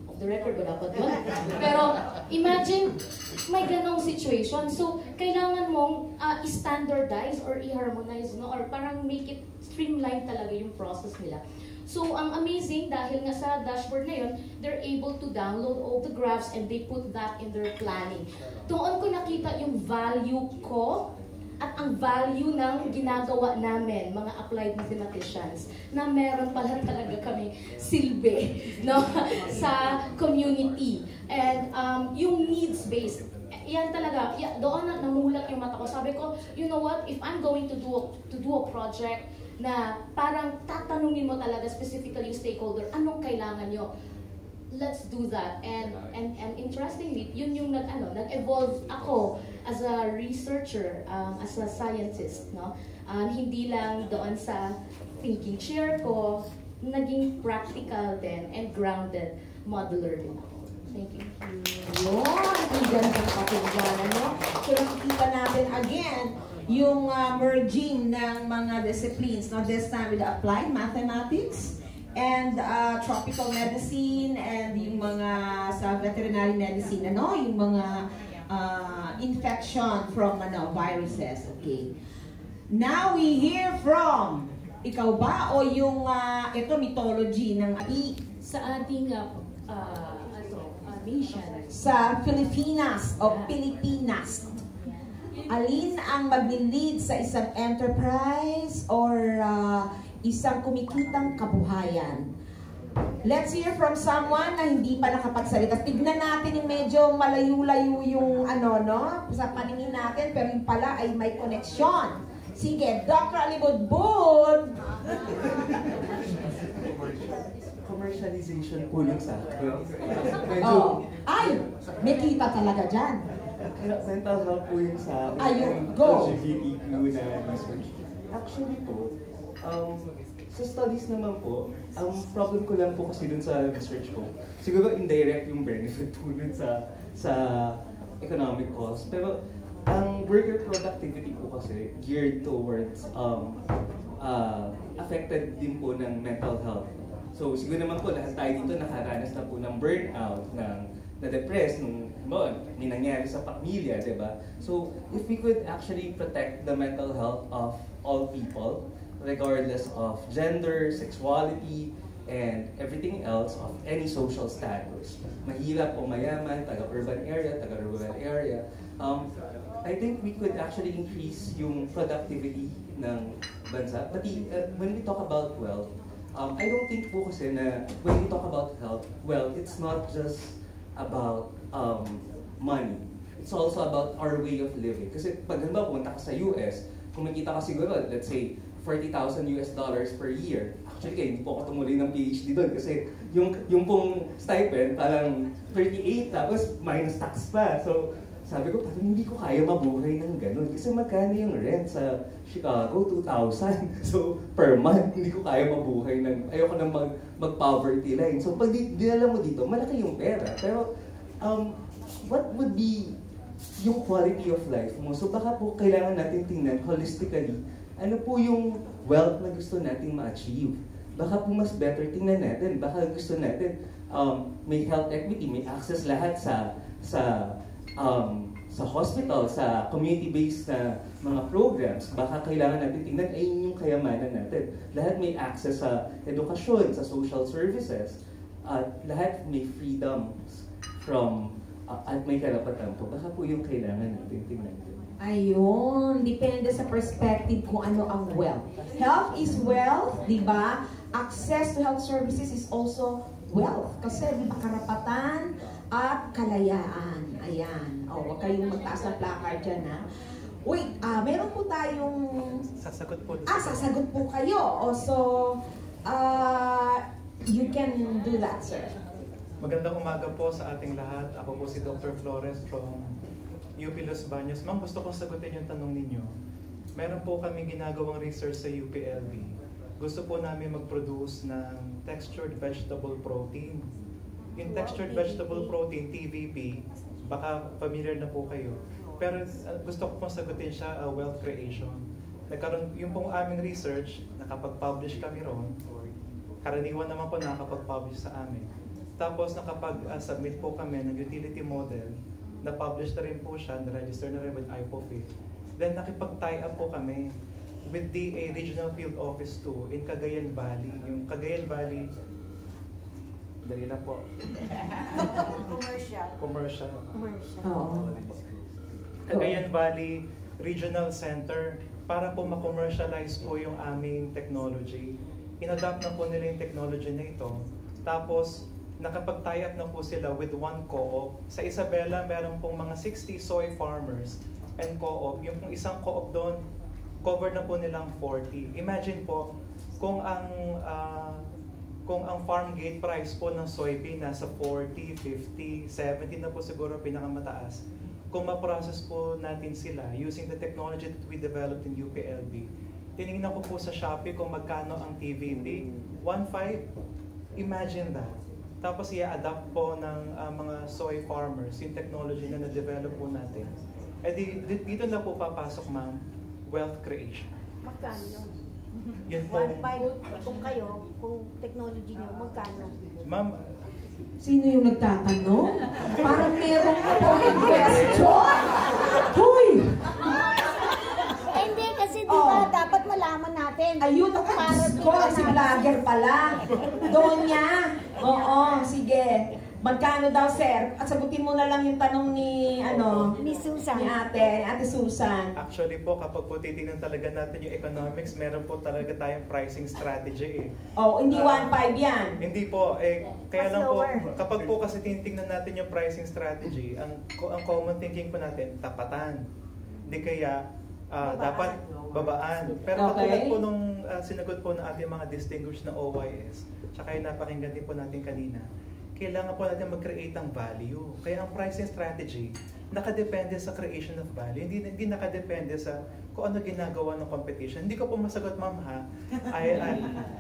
Off the record ba dapat yun? Pero imagine, may ganong situation. So, kailangan mong i-standardize or i-harmonize, or parang make it streamline talaga yung process nila. So, ang amazing, dahil nga sa dashboard na yun, they're able to download all the graphs and they put that in their planning. Doon ko nakita yung value ko at ang value ng ginagawa namin, mga applied mathematicians, na meron pala talaga kami silbi sa community. And yung needs-based, yan talaga, doon na namulat yung mata ko. Sabi ko, you know what, if I'm going to do a project na parang tatanungin mo talaga specifically yung stakeholder, anong kailangan nyo? Let's do that. And interestingly, yun yung nag-evolve ako as a researcher, as a scientist, hindi lang doon sa thinking chair ko, naging practical din and grounded modeler din ako. Thank you. Yun, ang ganda ng pakinggan, So nakikita natin again, yung merging ng mga disciplines, no? This time with applied mathematics and tropical medicine and yung mga sa veterinary medicine, ano? Yung mga infection from viruses, okay? Now we hear from, ikaw ba o yung ito mythology ng sa ating nation? Sa Pilipinas o Pilipinas. Alin ang maglilid sa isang enterprise or isang kumikitang kabuhayan? Let's hear from someone na hindi pa nakapagsalita. Tignan natin yung medyo malayo-layo yung sa paningin natin, pero yung pala ay may connection. Sige, Dr. Alibudbud! Commercialization po yung sa akin. Ay! May kita talaga dyan. Mental health po yung sa akin. Ayun, go! LGBTQ na research. Actually po, sa studies naman po, ang problem ko lang po kasi dun sa research ko, siguro indirect yung benefit po dun sa economic cost. Pero ang worker productivity po kasi geared towards affected din po ng mental health. So siguro naman po lahat tayo dito nakaranas na po ng burnout, na-depress, may nangyari sa pamilya, di ba? So if we could actually protect the mental health of all people, regardless of gender, sexuality, and everything else of any social status, mahirap o mayaman, taga-urban area, taga-rural area, I think we could actually increase yung productivity ng bansa. Pati, when we talk about wealth, I don't think po kasi na when we talk about health, wealth, it's not just about money. It's also about our way of living. Kasi pag halimbawa pumunta ka sa US, kumikita ka siguro, let's say, $40,000 per year. Actually, kaya hindi po ako tumuloy ng PhD doon kasi yung pong stipend parang 38 tapos minus tax pa. So, sabi ko, parang hindi ko kaya mabuhay ng ganun. Kasi magkano yung rent sa Chicago? 2,000. So, per month, hindi ko kaya mabuhay ng, ayoko nang mag-poverty line. So, pag dinala mo dito, malaki yung pera. Pero, what would be yung quality of life mo? So, baka po kailangan natin tingnan holistically, ano po yung wealth na gusto natin ma-achieve? Baka po mas better tingnan natin. Baka gusto natin may health equity, may access lahat sa hospital, sa community-based na mga programs. Baka kailangan natin tingnan ay yung kayamanan natin. Lahat may access sa edukasyon, sa social services. At lahat may freedom from at may karapatan po. Baka po yung kailangan natin tingnan. Ayun, depende sa perspective kung ano ang wealth. Health is wealth, di ba? Access to health services is also wealth. Kasi di ba karapatan at kalayaan. Ayan. O, huwag kayong magtaas ng placard dyan, ha? Wait, meron po tayong... Sasagot po. Sasagot po kayo. O, so, you can do that, sir. Magandang umaga po sa ating lahat. Ako po si Dr. Flores from UP Los Baños. Ma'am, gusto kong sagutin yung tanong ninyo. Meron po kami ginagawang research sa UPLB. Gusto po namin mag-produce ng textured vegetable protein. In textured vegetable protein, TVP, baka familiar na po kayo. Pero gusto ko pong sagutin siya, wealth creation. Nagkaroon, yung pong aming research, nakapag-publish kami ron. Karaniwan naman po nakapag-publish sa amin. Tapos nakapag-submit po kami ng utility model, na-publish na rin po siya, na-register na rin with IPOFIT. Then nakipag-tie up po kami with the Regional Field Office 2 in Cagayan Valley. Yung Cagayan Valley, dali na po. Commercial. Cagayan Valley Regional Center para po ma-commercialize po yung aming technology. In-adapt na po nila yung technology na ito. Tapos, nakapag-tie up na po sila with one co-op. Sa Isabela, meron pong mga 60 soy farmers and co-op. Yung isang co-op doon, cover na po nilang 40. Imagine po, kung ang farm gate price po ng soybean nasa 40, 50, 70 na po siguro pinakamataas. Kung ma-process po natin sila using the technology that we developed in UPLB, tinignan ko po sa Shopee kung magkano ang TVP. 1.5, imagine that. Tapos i-adapt po ng mga soy farmers yung technology na na-develop po natin. Eh dito na po papasok, ma'am, wealth creation. Magkano? Yun po. 1.5 kung kayo, kung technology nyo, magkano? Ma'am, Sino yung nagtatanong? Parang meron ka po question. Huy! Hindi, kasi diba, dapat malaman natin. Ayun, si vlogger pala. Donya. Oo, sige. Magkano daw, sir? At sagutin mo na lang yung tanong ni, Miss Susan. Ni Ate Susan. actually po, kapag po titignan talaga natin yung economics, meron po talaga tayong pricing strategy Oh, hindi 1.5 yan. Hindi po, kaya Mas lang po, lower. kapag po kasi tinitingnan natin yung pricing strategy, ang common thinking po natin, tapatan. Hindi kaya, dapat babaan. Pero katulad po nung sinagot po ng ating mga distinguished na OYS, tsaka yung napakinggan din po natin kanina, kailangan po natin mag-create ng value. Kaya ang pricing strategy, nakadepende sa creation of value. Hindi nakadepende sa kung ano ginagawa ng competition. Hindi ko po masagot, ma'am, ha?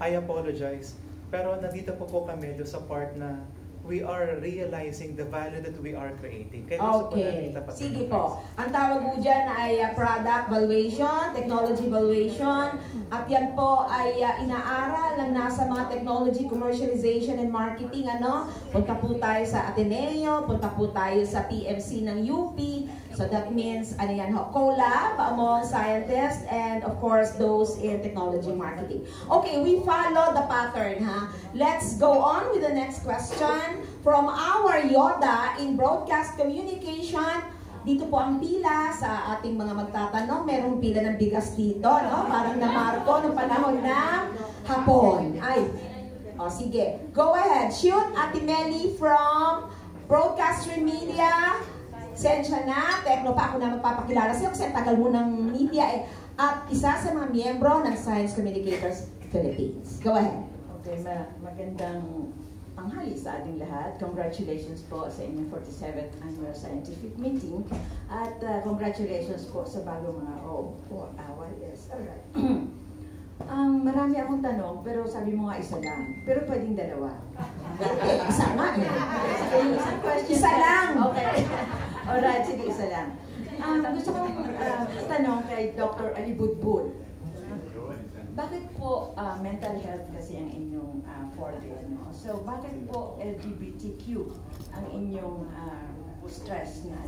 I apologize. Pero nandito po kami doon sa part na we are realizing the value that we are creating. Kaya gusto po namin itapat. Sige po. Ang tawag po dyan ay product valuation, technology valuation, at yan po ay inaaral ng nasa mga technology commercialization and marketing. Punta po tayo sa Ateneo, punta po tayo sa PMC ng UP. So that means, collab among scientists and of course those in technology marketing. Okay, we follow the pattern, ha? Let's go on with the next question from our Yoda in broadcast communication. Dito po ang pila sa ating mga magtatanong. Merong pila ng bigas dito, no? Parang namarko ng panahon ng hapon. Sige. Go ahead. Shoot, Ate Melly from Broadcaster Media. Sensya na, Tekno pa ako na magpapakilala sa'yo kasi tagal mo ng media at isa sa mga miyembro ng Science Communicators Philippines. Go ahead. Okay, magandang tanghali sa ating lahat. Congratulations po sa inyong 47th Annual Scientific Meeting at congratulations po sa bagong mga OYS. Alright. Marami akong tanong, pero sabi mo nga isa lang. Pero pwedeng dalawa. Isa nga Isa lang! Okay. Alright, sige, isa lang. Gusto kong tanong kay Dr. Ali Budbul. Bakit po mental health kasi ang inyong forte? So, bakit po LGBTQ ang inyong stress na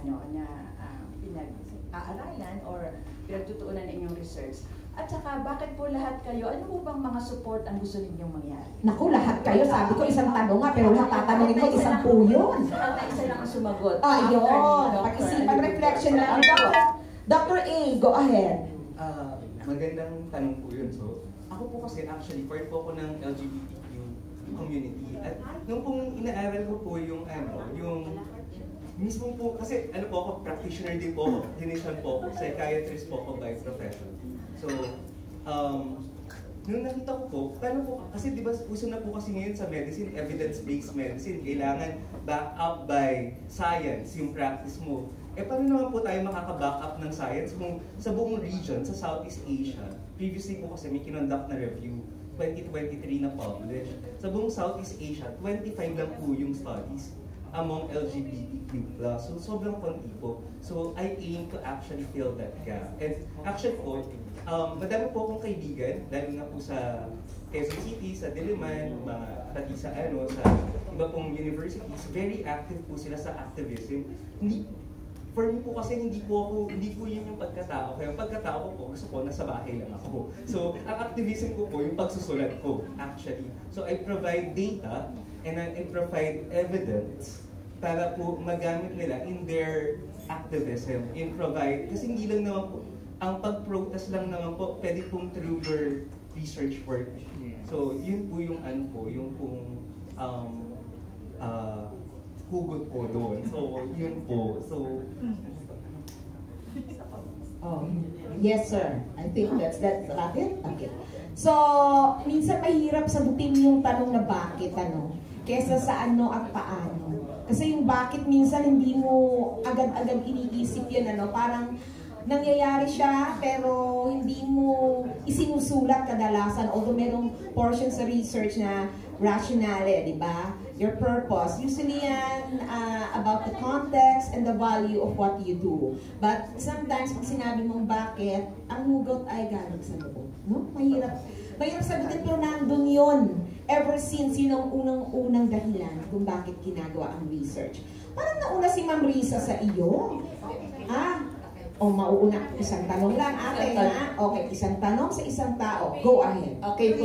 pinag-aaralan or pinagtutuunan ng inyong research? At saka, bakit po lahat kayo, ano po bang mga support ang gusto ninyong mangyari? Naku, lahat kayo. Sabi ko isang tanong nga, pero lahat tatanungin ko isang po yun. Isa lang ang sumagot. Ayun. Pag-isipan, reflection lang. Dr. A, go ahead. Magandang tanong po yun. So, ako po kasi actually part po ako ng LGBTQ community. At nung pong inaaral ko po yung mismo po, kasi po ako, practitioner din po ako, clinician po ako, psychiatrist po ako by profession. So, nung nakita ko po, paano po, kasi di ba uso na po kasi ngayon sa medicine, evidence-based medicine, kailangan back up by science yung practice mo. Paano naman po tayo makaka-back up ng science kung sa buong region, sa Southeast Asia, previously po kasi may kinonduct na review, 2023 na published. Sa buong Southeast Asia, 25 lang po yung studies among LGBTQ+. So, sobrang konti po. So, I aim to actually fill that gap. And actually po, madami po akong kaibigan, dahil nga po sa Quezon City, sa Diliman, pati sa iba pong universities, very active po sila sa activism. For me po kasi hindi po yun yung pagkatao. Kaya yung pagkatao ko po, gusto ko, nasa bahay lang ako. So, ang activism ko po, yung pagsusulat ko, actually. So, I provide data and I provide evidence para po magamit nila in their activism, kasi hindi lang naman po, ang pag-protest lang naman po, pwede pong through your research work. So, yun po yung yung pong hugot po doon. So, yun po. So, yes, sir. I think that's it. Okay. So, minsan mahirap sagutin yung tanong na bakit, kesa sa ano at paano. Kasi yung bakit minsan hindi mo agad-agad iniisip yun, parang nangyayari siya pero hindi mo isinusulat kadalasan, although merong portion sa research na rationale, di ba? Your purpose. Usually yan about the context and the value of what you do. But sometimes pag sinabi mong bakit, ang hugot ay galing sa loob. No? Mahirap sagutin, pero nandun yun. Ever since, yun ang unang dahilan kung bakit ginagawa ang research. Parang nauna si Ma'am Risa sa iyo. O mauuna, isang tanong lang ate ha? Okay, isang tanong sa isang tao. Go ahead. Okay.